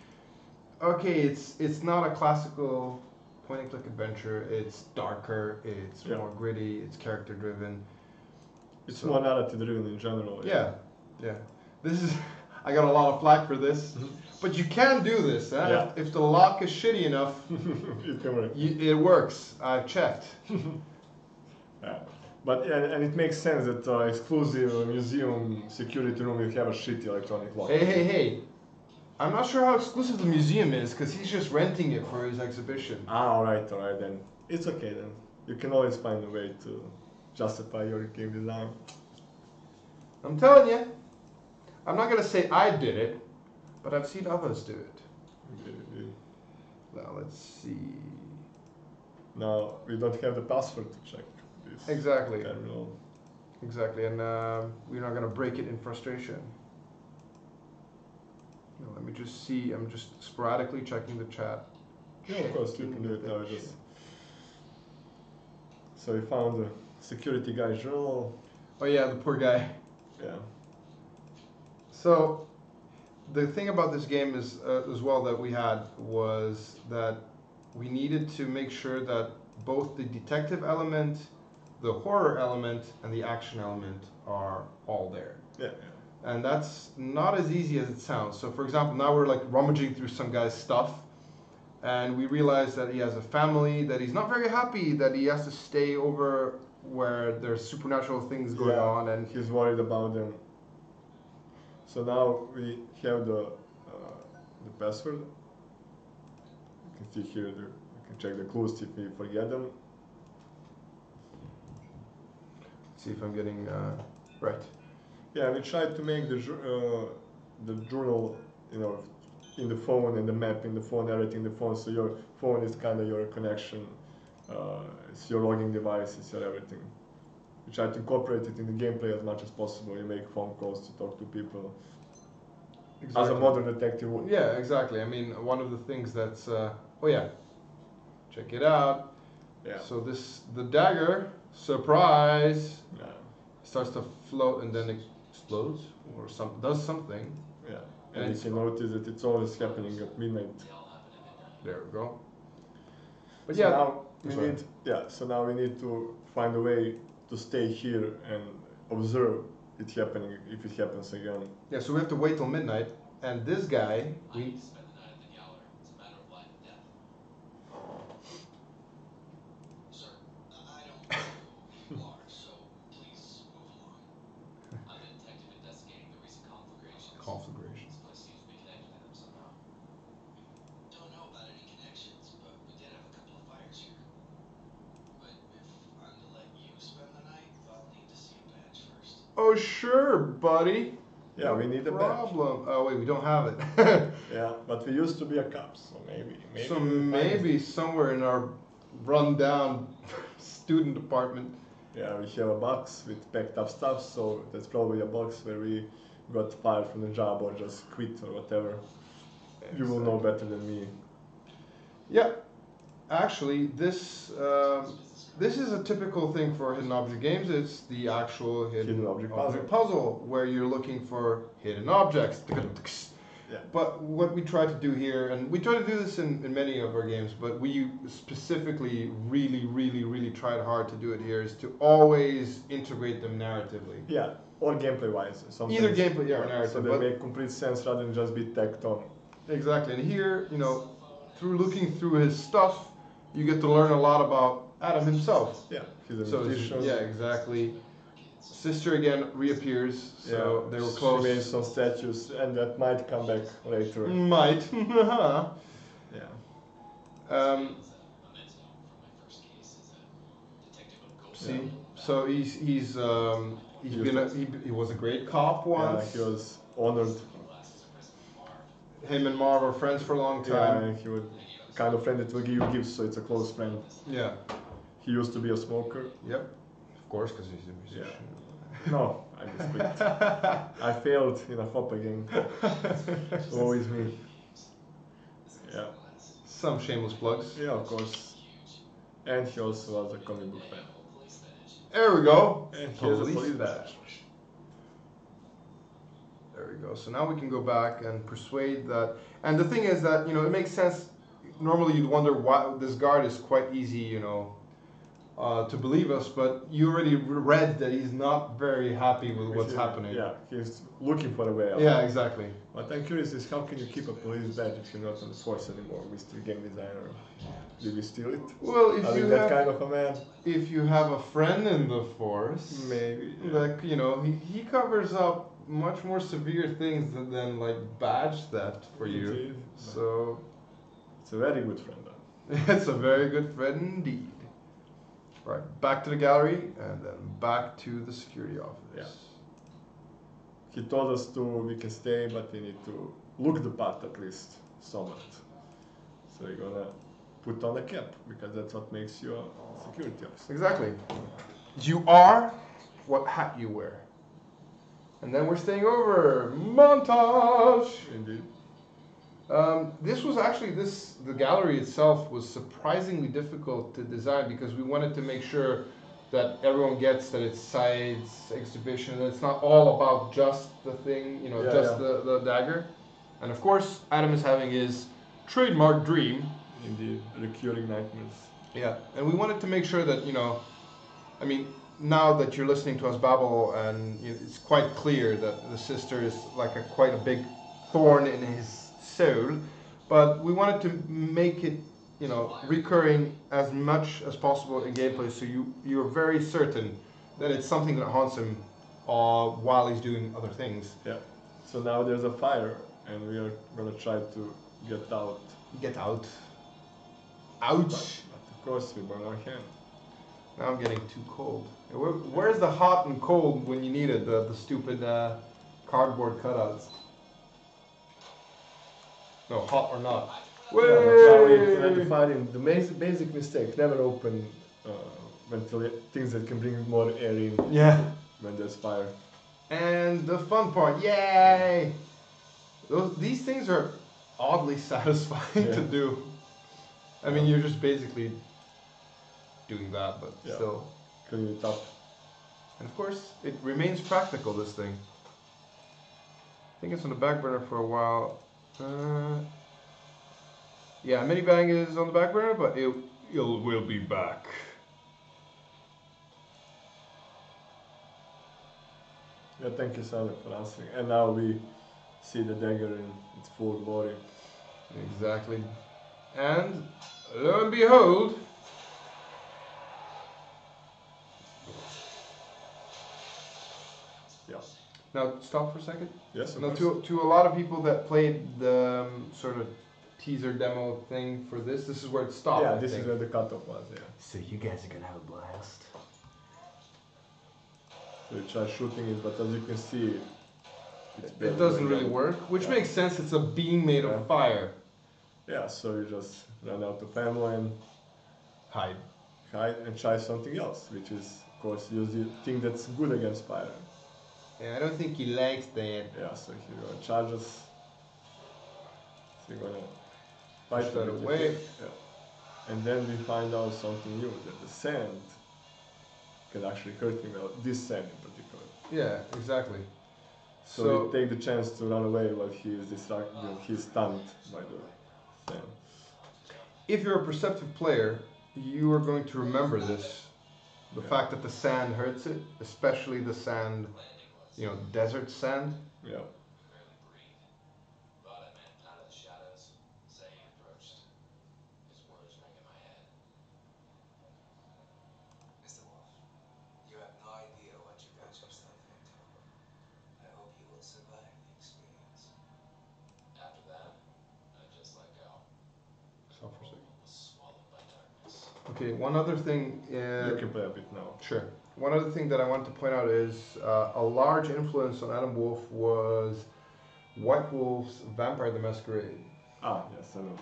okay, it's not a classical point-and-click adventure. It's darker. It's more gritty. It's character-driven. It's more narrative-driven in general. Yeah. This is. I got a lot of flack for this, but you can do this. Huh? Yeah. If the lock is shitty enough, It can work. it works. I've checked. Yeah. But and it makes sense that exclusive museum security room will have a shitty electronic lock. Hey. I'm not sure how exclusive the museum is because he's just renting it for his exhibition. Alright then. It's okay then. You can always find a way to justify your game design. I'm telling you. I'm not going to say I did it, but I've seen others do it. Indeed. Now, let's see. Now, we don't have the password to check this Exactly. terminal. Exactly, and we're not going to break it in frustration. No, let me just see. I'm just sporadically checking the chat. Yeah, of course, you can do it now. So we found the security guy's journal. Oh yeah, the poor guy. Yeah. So, the thing about this game is, as well, that we had was that we needed to make sure that both the detective element, the horror element, and the action element are all there. Yeah. And that's not as easy as it sounds. So, for example, now we're like rummaging through some guy's stuff, and we realize that he has a family, that he's not very happy, that he has to stay over where there's supernatural things going on, and he's worried about them. So now we have the password. You can see here, you can check the clues if we forget them. see if I'm getting right. Yeah, we tried to make the journal, in the phone and the map in the phone, everything in the phone. So your phone is kind of your connection. It's your logging device. It's your everything. You try to incorporate it in the gameplay as much as possible. You make phone calls to talk to people. Exactly. As a modern detective would. Yeah, exactly. I mean, one of the things that's check it out. Yeah. So the dagger, surprise, Yeah. starts to float and then it explodes or does something. Yeah. And And you can notice that it's always happening at midnight. There we go. But So yeah, now we sorry. need to find a way to stay here and observe it happening if it happens again. Yeah, so we have to wait till midnight, and this guy, I need to spend the night at the gallery. It's a matter of life and death. Sir, I don't know who you are, so please move along. I'm a detective investigating the recent conflagrations. Conflagrations. This place seems to be connected to them somehow. Don't know about any connections, but we did have a couple of fires here. But if I'm to let you spend the night, I'll need to see a badge first. Oh sure, buddy. Yeah, we need a badge. problem. Oh wait, we don't have it. Yeah, but we used to be a cop, so maybe. So we'll find it. maybe somewhere in our run-down student apartment. Yeah, we have a box with packed up stuff, so that's probably a box where we got fired from the job or just quit or whatever. You will know better than me. Yeah. Actually, this is a typical thing for hidden object games. It's the actual hidden Object puzzle where you're looking for hidden objects. Yeah. But what we try to do here, and we try to do this in many of our games, but we specifically really tried hard to do it here, is to always integrate them narratively. Yeah, or gameplay-wise. Sometimes, Either gameplay or narrative. So they make complete sense rather than just be tacked on. Exactly. And here, you know, through looking through his stuff, you get to learn a lot about Adam himself. Yeah, he's a So magician. yeah, exactly. Sister again reappears, so they were close. She made some statues, and that might come back later. Might. Yeah. See, so he was a great cop once. Yeah, he was honored. Him and Marv were friends for a long time. Yeah, he would kind of friend that will give you gifts, so it's a close friend. Yeah. He used to be a smoker. Yep. Of course, because he's a musician. No, I just quit. I failed in a HOPA game. Always me. Yeah. Some shameless plugs. Yeah, of course. And he also was a comic book fan. There we go. And he has a Police police badge. badge. There we go. So now we can go back and persuade that. And the thing is that, you know, it makes sense. Normally you'd wonder why this guard is quite easy, you know, to believe us, but you already read that he's not very happy with what's happening. Yeah, he's looking for a way out. Yeah, exactly. What I'm curious is how can you keep a police badge if you're not on the force anymore, Mr. Game Designer? Did we steal it? Well, if Are you you that have, kind of a man? if you have a friend in the force, Maybe. like, you know, he covers up much more severe things than like badge theft for you. Indeed. So It's a very good friend. it's a very good friend indeed. Right, back to the gallery and then back to the security office. Yeah. He told us we can stay, but we need to look the part at least somewhat. So you're gonna put on a cap, because that's what makes you a security officer. Exactly. You are what hat you wear. And then we're staying over. Montage! Indeed. This was actually, the gallery itself was surprisingly difficult to design because we wanted to make sure that everyone gets that it's sides exhibition, that it's not all about just the thing, you know, the dagger. And of course, Adam is having his trademark dream. Indeed, recurring nightmares. Yeah, and we wanted to make sure that, you know, I mean, now that you're listening to us babble, and it's quite clear that the sister is like quite a big thorn in his soul, but we wanted to make it, you know, recurring as much as possible in gameplay, so you're very certain that it's something that haunts him while he's doing other things. Yeah. So now there's a fire, and we are gonna try to get out. Get out. Ouch! But of course, we burn our hand. Now I'm getting too cold. Where's the hot and cold when you need it? The stupid cardboard cutouts. No, hot or not. Yeah, but now we identified the basic mistake: never open things that can bring more air in. Yeah. When there's fire. And the fun part, yay! These things are oddly satisfying to do. I mean, you're just basically doing that, but still. Clean it up. And of course, it remains practical, this thing. I think it's on the back burner for a while. Yeah, Minibang is on the back burner, but it will be back. Yeah, thank you, Sally, for answering. And now we see the dagger in its full glory. Exactly. And lo and behold, Yeah. now stop for a second. Yes, of Now, course. to a lot of people that played the sort of teaser demo thing for this is where it stopped. Yeah, I this think. is where the cutoff was, yeah. So you guys are gonna have a blast. So we try shooting it, but as you can see, It doesn't really work, which makes sense. It's a beam made Yeah. of fire. Yeah, so you just run out of ammo and Hide. hide and try something else, which is, of course, use the thing that's good against fire. Yeah, I don't think he likes that. Yeah, so you're gonna charge us. So you're gonna Push fight that with away. it. Yeah. And then we find out something new, that the sand can actually hurt him, this sand in particular. Yeah, exactly. So we take the chance to run away while he is he's stunned by the sand. If you're a perceptive player, you are going to remember this. The Yeah. fact that the sand hurts it, especially the sand, desert sand. Yeah. Barely breathe. Thought I meant out of the shadows. Saying approached. His words rang in my head. Mr. Wolf, you have no idea what you got yourself into. I hope you will survive the experience. After that, I just let go. Stop for a second. Was swallowed by darkness. Okay, one other thing. You can play a bit now. Sure. One other thing that I want to point out is a large influence on Adam Wolfe was White Wolf's Vampire the Masquerade. Ah, yes, I know.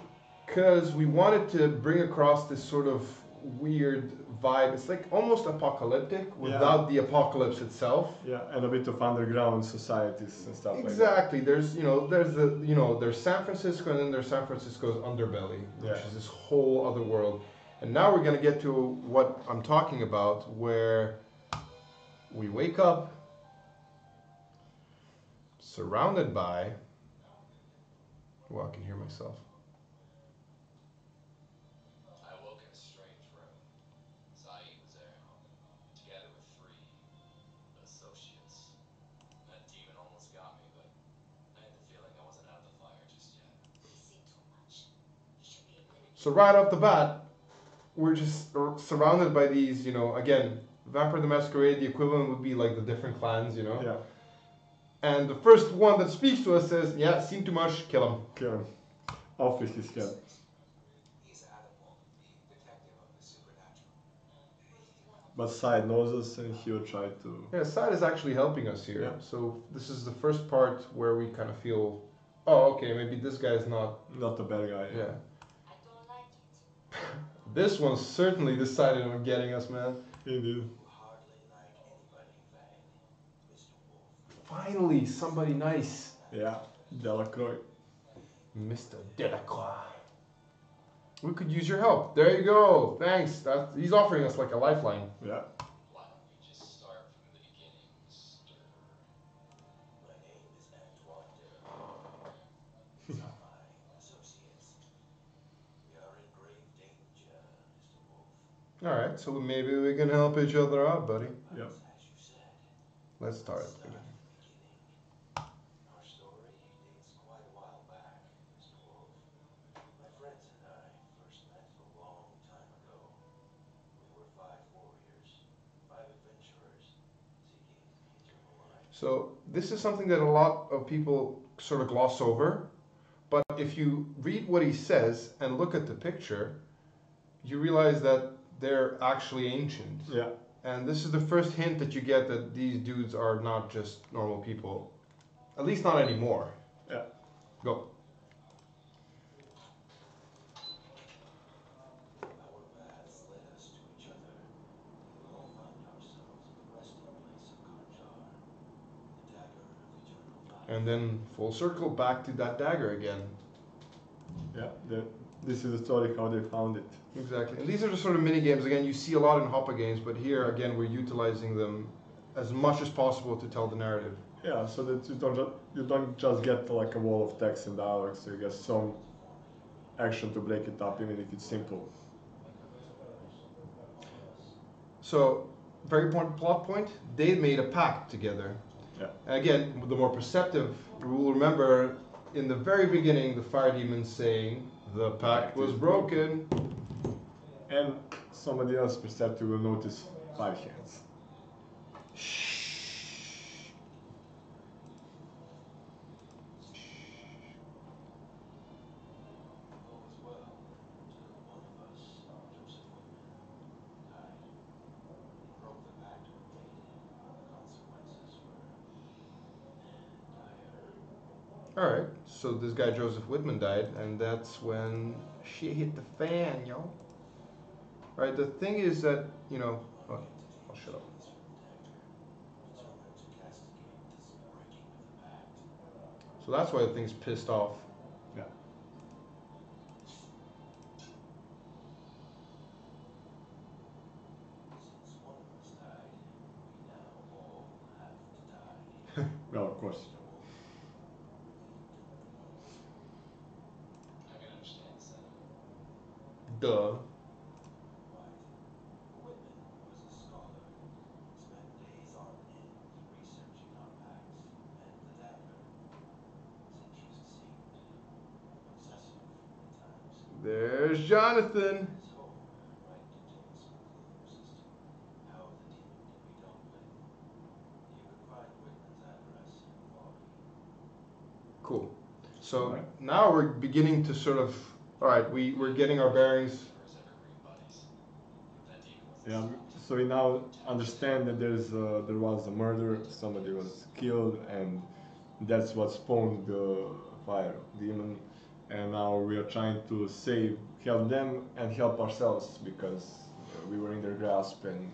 Because we wanted to bring across this sort of weird vibe. It's like almost apocalyptic without the apocalypse itself. Yeah, and a bit of underground societies and stuff Exactly. There's there's San Francisco, and then there's San Francisco's underbelly, which is this whole other world. And now we're gonna get to what I'm talking about, where we wake up surrounded by. Well, I can hear myself. I awoke in a strange room. Saeed was there, together with 3 associates. That demon almost got me, but I had the feeling I wasn't out of the fire just yet. So right off the bat, we're just surrounded by these, again, Vampire the Masquerade, the equivalent would be like the different clans, Yeah. And the first one that speaks to us says, yeah, seen too much, kill him. Kill him. Off with his head. He's Adam Wolfe, the detective of the supernatural. But Side knows us and he'll try to... Yeah, Sad is actually helping us here. Yeah. So this is the first part where we kind of feel, oh, okay, maybe this guy's not... Not a bad guy. Yeah. This one certainly decided on getting us, man. Indeed. Hardly like anybody you've had, Mr. Wolfe. Finally, somebody nice. Yeah, Delacroix. Mr. Delacroix. We could use your help. There you go. Thanks. He's offering us like a lifeline. Yeah. Why don't we just start from the beginning, Mr. My name is Antoine Delacroix. These are my associates. We are in grave danger, Mr. Wolfe. Alright, so maybe we can help each other out, buddy. Yeah. As you said, Let's start. start from the beginning. Our story dates quite a while back, Mr. Wolfe. My friends and I first met a long time ago. We were 5 warriors, 5 adventurers, seeking the eternal life. So this is something that a lot of people sort of gloss over, but if you read what he says and look at the picture, you realize that they're actually ancient. Yeah. And this is the first hint that you get that these dudes are not just normal people. At least not anymore. Yeah. Go. Our paths led us to each other. We all found ourselves at the resting place of Kanjar, the dagger of eternal life. And then full circle back to that dagger again. Yeah. This is the story how they found it. Exactly. And these are the sort of mini games, again, you see a lot in HOPA games, but here, again, we're utilizing them as much as possible to tell the narrative. Yeah, so that you don't just get like a wall of text and dialogue, so you get some action to break it up, even if it's simple. So, very important plot point, they made a pact together. Yeah. And again, the more perceptive, you will remember in the very beginning, the fire demon saying, the pact was broken. And somebody else perceptive will notice 5 hands. All was well until one of us, Joseph Whitman, died. We broke the pact we made. The consequences were dire. Alright, so this guy Joseph Whitman died, and that's when shit hit the fan, yo. Right, the thing is that, oh, I'll shut up. Determined to castigate this breaking of the pact. So that's why the thing's pissed off. Yeah. Well, of course. I can understand the sentiment. Duh. Whitman was a scholar, spent days on end researching our pacts, and the dagger. His interest seemed obsessive at times. There's Jonathan. His hope, right, contains some clues as to how the demon can be dealt with. You can find Whitman's address in authority. Cool. So Alright. now we're beginning to sort of. All right, we're getting our bearings. For his evergreen buddies. That demon was Yeah. So we now understand that there was a murder, somebody was killed, and that's what spawned the fire demon. And now we are trying to help them and help ourselves because we were in their grasp and.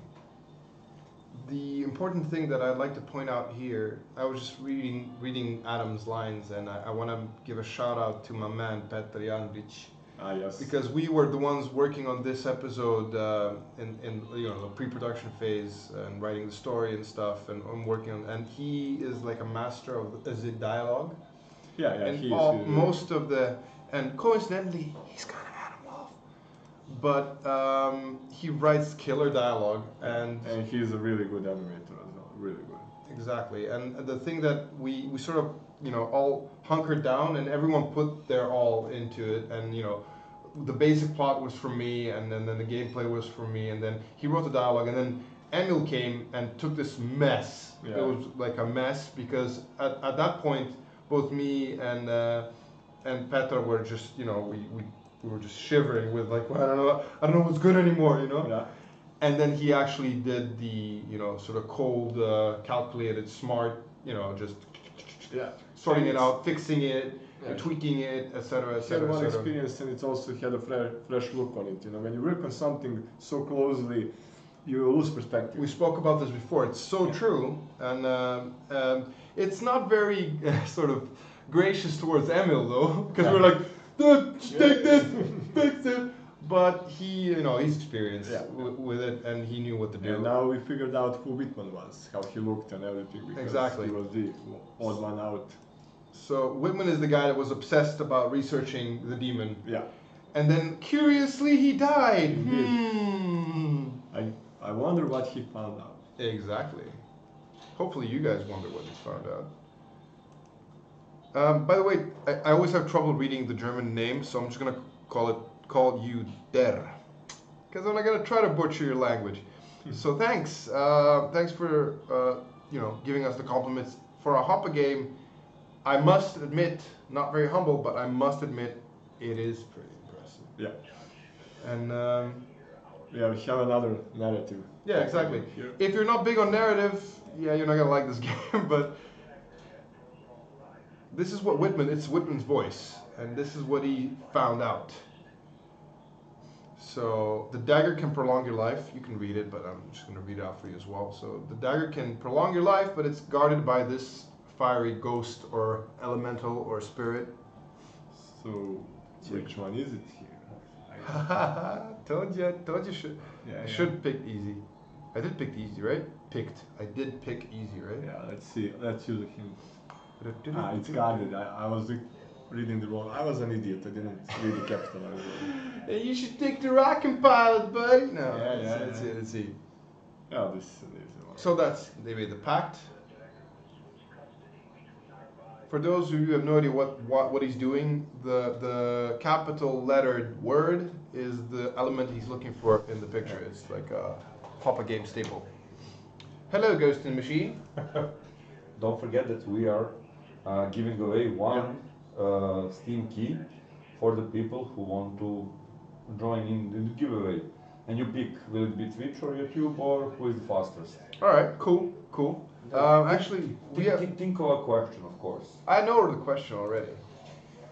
The important thing that I'd like to point out here, I was just reading Adam's lines, and I want to give a shout out to my man Petr Janric, Ah, yes. because we were the ones working on this episode in the pre-production phase and writing the story and stuff, and I'm working on, and he is like a master of the dialogue, Yeah, and he's most of the, and coincidentally he's kind of Adam Wolfe, but he writes killer dialogue, and he's a really good animator as well. Really good. exactly. And the thing that we sort of, all hunkered down and everyone put their all into it. And, the basic plot was from me, and then the gameplay was from me, and then he wrote the dialogue, and then Emil came and took this mess. Yeah. It was like a mess because at that point, both me and Petra were just, we were just shivering with like, well, I don't know what's good anymore, Yeah. And then he actually did the, sort of cold, calculated, smart, just Yeah. sorting And it out, fixing it, Yeah. tweaking it, etc., It had etc., one etc. experience, and it also had a fresh look on it. When you work on something so closely, you lose perspective. We spoke about this before. It's so true, and it's not very sort of gracious towards Emil though, because we're like, dude, just take this, fix it. But he, he's experienced Yeah. with it, and he knew what to do. And now we figured out who Whitman was, how he looked, and everything. Because Exactly. he was the odd one out. So Whitman is the guy that was obsessed about researching the demon, Yeah. and then curiously he died. He did. I wonder what he found out. Exactly. Hopefully you guys wonder what he found out. By the way, I always have trouble reading the German name, so I'm just gonna call you Der, because I'm not gonna try to butcher your language. So thanks for giving us the compliments for a HOPA game. I must admit, not very humble, but I must admit, it is pretty impressive. Yeah. And Yeah, we have another narrative. yeah, exactly. Here. If you're not big on narrative, yeah, you're not gonna like this game. But this is what it's Whitman's voice, and this is what he found out. So the dagger can prolong your life. You can read it, but I'm just gonna read it out for you as well. So the dagger can prolong your life, but it's guarded by this fiery ghost or elemental or spirit. So, which one is it here? Told you. Yeah, I should pick easy. I did pick easy, right? I did pick easy, right? Yeah, let's see. Let's use a hint. It's guarded. I was reading the wrong. I was an idiot. I didn't read the capital. Hey, you should take the rocking pilot, buddy. No, Yeah, let's see. Yeah, this is the one. So they made the pact. For those of you who have no idea what he's doing, the capital lettered word is the element he's looking for in the picture. It's like a HOPA game staple. Hello, Ghost in the Machine. Don't forget that we are giving away one Steam key for the people who want to join in the giveaway. And you pick, will it be Twitch or YouTube, or who is the fastest? All right, cool. Actually, Think of a question, of course. I know the question already.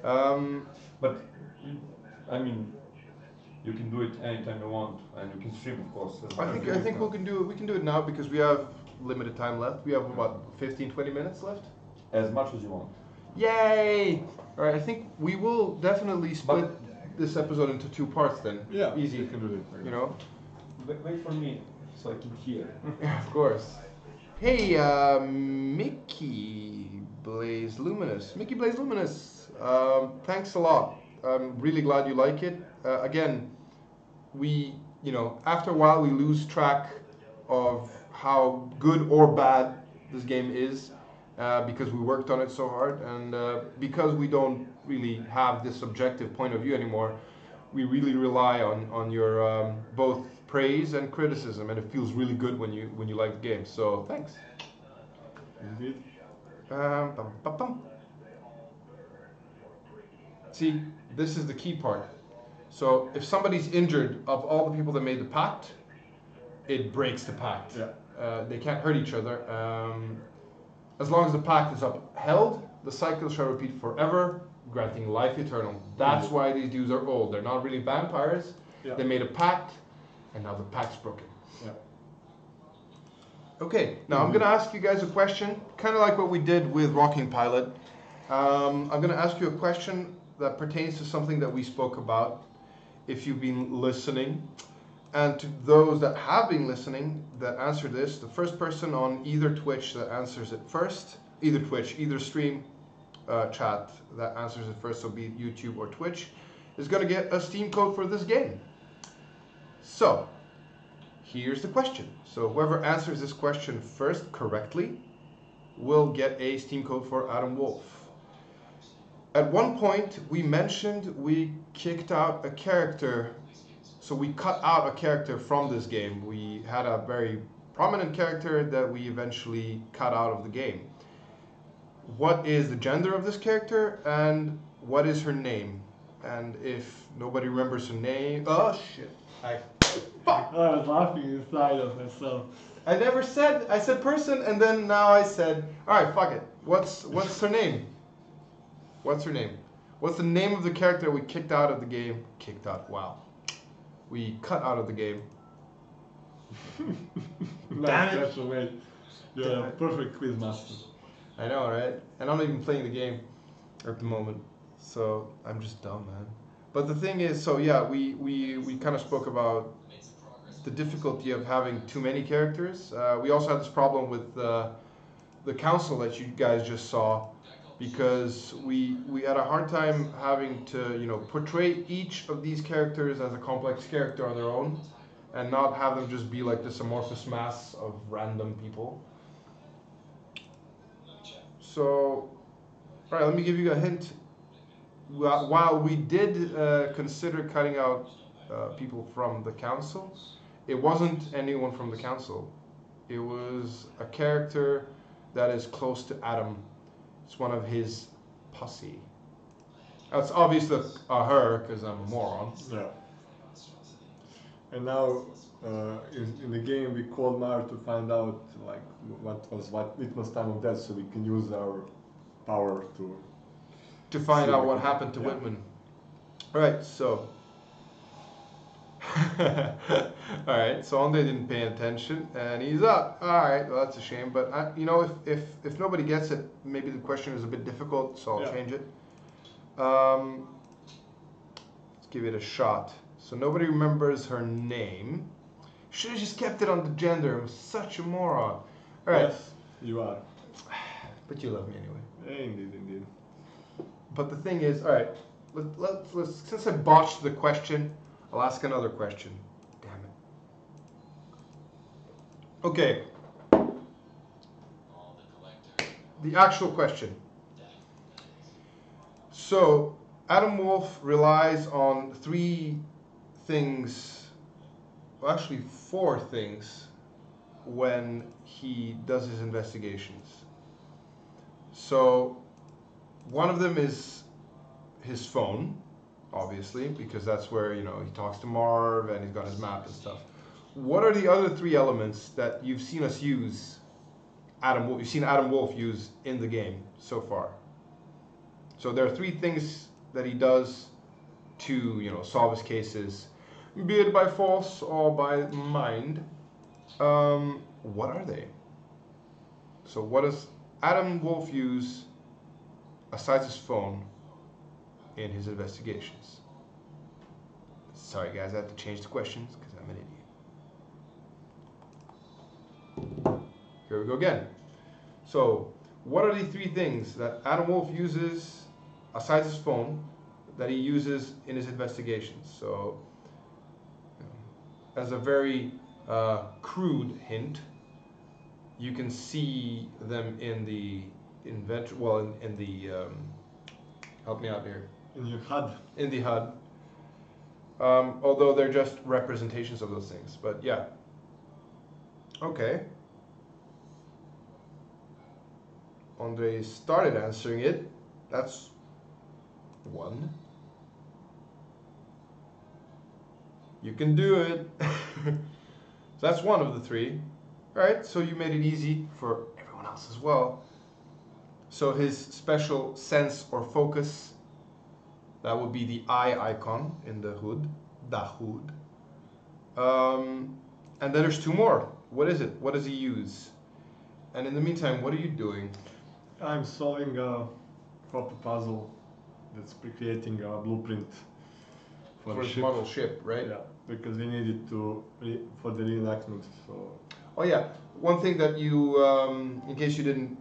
But I mean, you can do it anytime you want, and you can stream, of course. I think we can do it now because we have limited time left. We have about 15-20 minutes left. As much as you want. Yay! All right, I think we will definitely split this episode into 2 parts then. Yeah, Easy. You can do it. You know? Wait for me, so I can hear. Yeah, of course. Hey, Mickey Blaze Luminous. Mickey Blaze Luminous. Thanks a lot. I'm really glad you like it. Again, after a while, we lose track of how good or bad this game is because we worked on it so hard, and because we don't really have this objective point of view anymore. We really rely on your both praise and criticism, and it feels really good when you like the game. So thanks. Indeed. Bum, bum, bum. See, this is the key part. So if somebody's injured, of all the people that made the pact, it breaks the pact. Yeah. They can't hurt each other. As long as the pact is upheld, the cycle shall repeat forever, granting life eternal. That's why these dudes are old. They're not really vampires. Yeah. They made a pact, and now the pact's broken. Yeah. Okay, now I'm going to ask you guys a question, kind of like what we did with Rocking Pilot. I'm going to ask you a question that pertains to something that we spoke about, if you've been listening. And to those that have been listening that answer this, the first person on either Twitch that answers it first, either Twitch, either stream, chat that answers it first, so be it YouTube or Twitch, is going to get a Steam code for this game. So, here's the question. So whoever answers this question first correctly will get a Steam code for Adam Wolfe. At one point, we mentioned we kicked out a character, so we cut out a character from this game. We had a very prominent character that we eventually cut out of the game. What is the gender of this character, and what is her name? And if nobody remembers her name, oh shit! I was laughing inside of myself. I never said. I said person, and then now I said, all right, fuck it. What's her name? What's her name? What's the name of the character we kicked out of the game? Kicked out. Wow. We cut out of the game. Nice special, mate. You're a perfect quiz master. I know, right? And I'm not even playing the game at the moment, so I'm just dumb, man. But the thing is, so yeah, we kind of spoke about the difficulty of having too many characters. We also had this problem with the council that you guys just saw, because we had a hard time having to portray each of these characters as a complex character on their own, and not have them just be like this amorphous mass of random people. So, all right, let me give you a hint. While we did consider cutting out people from the council, it wasn't anyone from the council. It was a character that is close to Adam. It's one of his posse. That's obviously her, because I'm a moron. Yeah. And now, in the game, we called Mario to find out like what litmus time of death, so we can use our power To find see out if we what can- happened to yeah. Whitman. All right, so. All right, so Andre didn't pay attention, and he's up. All right, well that's a shame, but if nobody gets it, maybe the question is a bit difficult, so I'll Yeah. change it. Let's give it a shot. So nobody remembers her name. Should have just kept it on the gender. I'm such a moron. All right, Yes, you are. but you love me anyway. Yeah, indeed. But the thing is, all right, let's since I botched the question, I'll ask another question. Damn it. Okay, the actual question. So, Adam Wolfe relies on three things, well, actually four things, when he does his investigations. So, one of them is his phone, obviously, because that's where, he talks to Marv and he's got his map and stuff. What are the other three elements that you've seen us use, you've seen Adam Wolfe use in the game so far? So there are three things that he does to, solve his cases, be it by force or by mind. What are they? So what does Adam Wolfe use, aside his phone, in his investigations? Sorry guys, I have to change the questions because I'm an idiot. Here we go again. So, what are the three things that Adam Wolfe uses, aside his phone, that he uses in his investigations? So, as a very crude hint, you can see them in the in the help me out here. In your HUD. In the HUD. Although they're just representations of those things, but yeah. Okay. Andre started answering it. That's one. You can do it. So that's one of the three. Alright, so you made it easy for everyone else as well. So his special sense or focus, that would be the eye icon in the hood. The hood. And then there's two more. What is it? What does he use? And in the meantime, what are you doing? I'm solving a HOPA puzzle that's creating a blueprint for For a his ship. model ship, right? Yeah, because we need it for the reenactment. So Oh yeah, one thing that you, in case you didn't,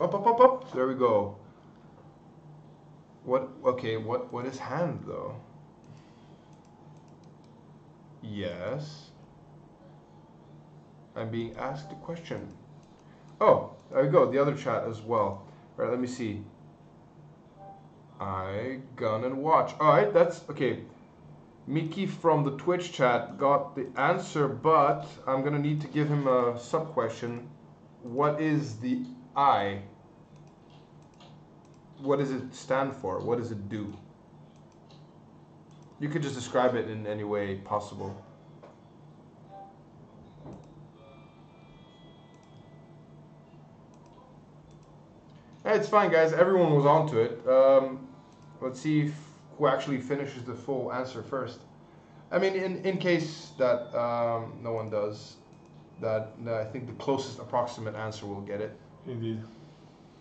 up. There we go. What is hand though? Yes. I'm being asked a question. Oh, there we go, the other chat as well. Alright, let me see. I gun and watch. Alright, that's okay. Mickey from the Twitch chat got the answer, but I'm gonna need to give him a sub question. What is the I? What does it stand for? What does it do? You could just describe it in any way possible. Hey, it's fine, guys. Everyone was onto it. Let's see who actually finishes the full answer first. I mean, in case that no one does, that I think the closest approximate answer will get it. indeed.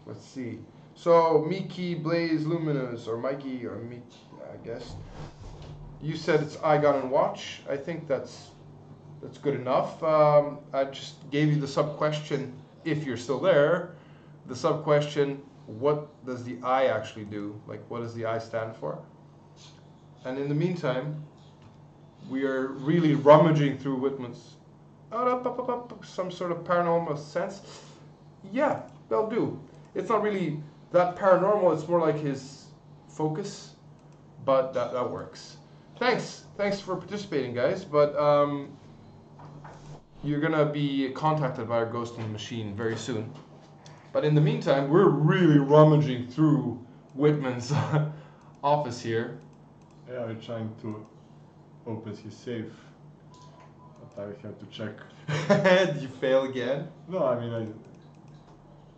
Let's see. So, Miki, Blaze, Luminous, or Mikey, or Miki, I guess. You said it's I Gun and Watch. I think that's good enough. I just gave you the sub question, if you're still there. The sub question, what does the I actually do? Like, what does the I stand for? And in the meantime, we are really rummaging through Whitman's some sort of paranormal sense. Yeah, they'll do. It's not really that paranormal, it's more like his focus, but that works. Thanks for participating, guys, but you're gonna be contacted by our Ghost in the Machine very soon. But in the meantime, we're really rummaging through Whitman's office here. Yeah, we're trying to open his safe, but I have to check. Did you fail again? No, I mean,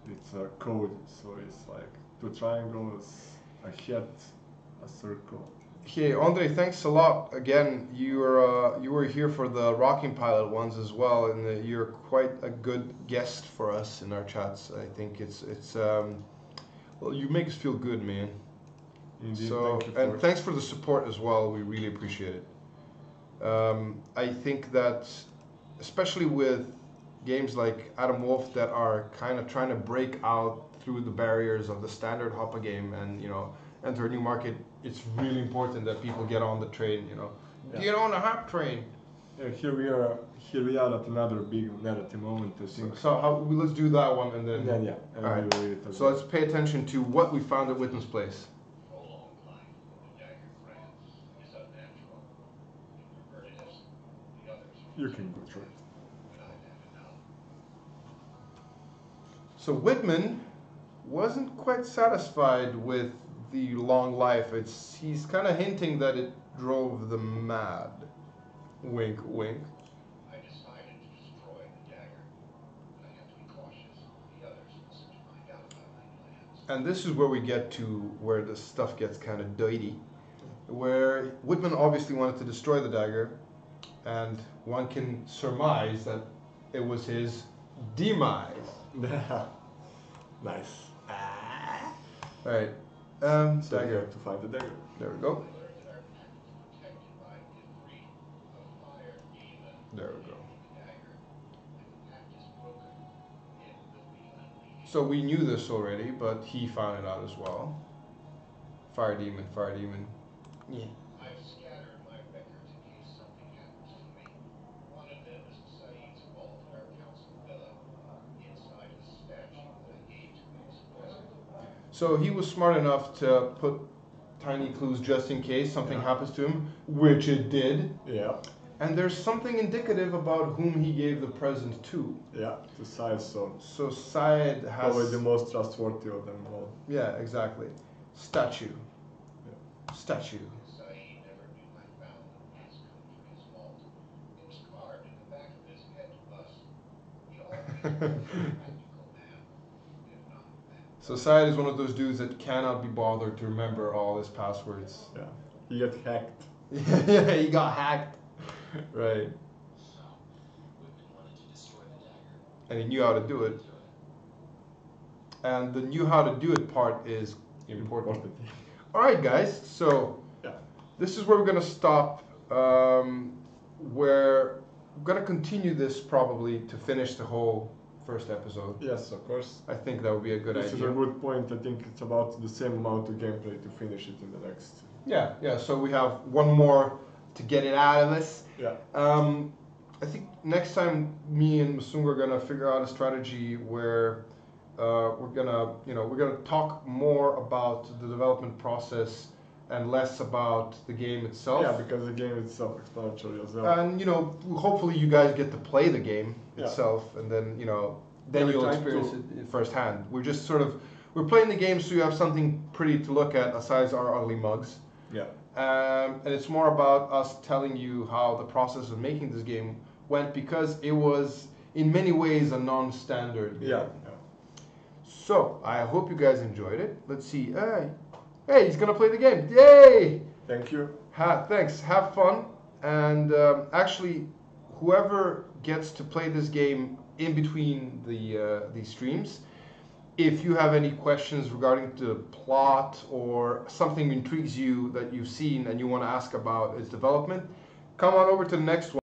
it's a code, so it's like two triangles, a hat, a circle. Okay, Andre, thanks a lot. Again, you were here for the Rocking Pilot ones as well, and you're quite a good guest for us in our chats. I think it's well, you make us feel good, man. Indeed, So, thank you and thanks for the support as well. We really appreciate it. I think that, especially with games like Adam Wolfe that are kind of trying to break out through the barriers of the standard HOPA game and enter a new market, it's really important that people get on the train. Yeah. Get on the hype train. Yeah, here we are at another big narrative moment, I think. So let's do that one and then. Yeah. And All right. we'll read it as So well. let's pay attention to what we found at Whitman's place. For a long time, the dagger France is unnatural. You perverted us. The others. You can go through it. But I've had enough. So Whitman wasn't quite satisfied with the long life. He's kind of hinting that it drove them mad. Wink, wink. I decided to destroy the dagger. But I have to be cautious. The others will soon find out about my plans. And this is where we get to where the stuff gets kind of dirty. Where Whitman obviously wanted to destroy the dagger, and one can surmise that it was his demise. Nice. All right. So you Dagger. have to find the dagger. There we go. I learned that our path is protected by Ifrit, a fire demon. There we go. The dagger. And the pact is broken. So we knew this already, but he found it out as well. Fire demon, fire demon. Yeah. I've scattered my records in case something happens to me. One of them is Saeed's vault at our council villa. Inside is a statue that I gave to him as a present. So he was smart enough to put tiny clues just in case something Yeah. happens to him, which it did. Yeah, And there's something indicative about whom he gave the present to. yeah, the size, so So Syed has. probably the most trustworthy of them all. Yeah, exactly. Statue. Statue. Saeed never knew I found the passcode for his vault. It was carved in the back of his head bust. He always was a practical man, if not that. So Syed is one of those dudes that cannot be bothered to remember all his passwords. Yeah, he got hacked. Yeah, he got hacked. Right. So, we've been wanting to destroy the dagger. And he knew how to do it. And the knew how to do it part is important. Alright, guys, so Yeah. this is where we're going to stop. We're going to continue this probably to finish the whole first episode. Yes, of course. I think that would be a good This idea. is a good point. I think it's about the same amount of gameplay to finish it in the next. Yeah, so we have one more to get it out of us. Yeah. I think next time me and Msungo are gonna figure out a strategy where we're gonna talk more about the development process and less about the game itself. Yeah, because the game is self-explanatory as well. And hopefully you guys get to play the game Yeah. itself, and then Every you'll time experience to- it firsthand. We're just we're playing the game so you have something pretty to look at aside our ugly mugs. Yeah. And it's more about us telling you how the process of making this game went, because it was in many ways a non-standard game. Yeah. So I hope you guys enjoyed it. Let's see. Hey, he's gonna play the game. Yay! Thank you. Thanks. Have fun. And actually, whoever gets to play this game in between these streams, if you have any questions regarding the plot or something intrigues you that you've seen and you want to ask about its development, come on over to the next one.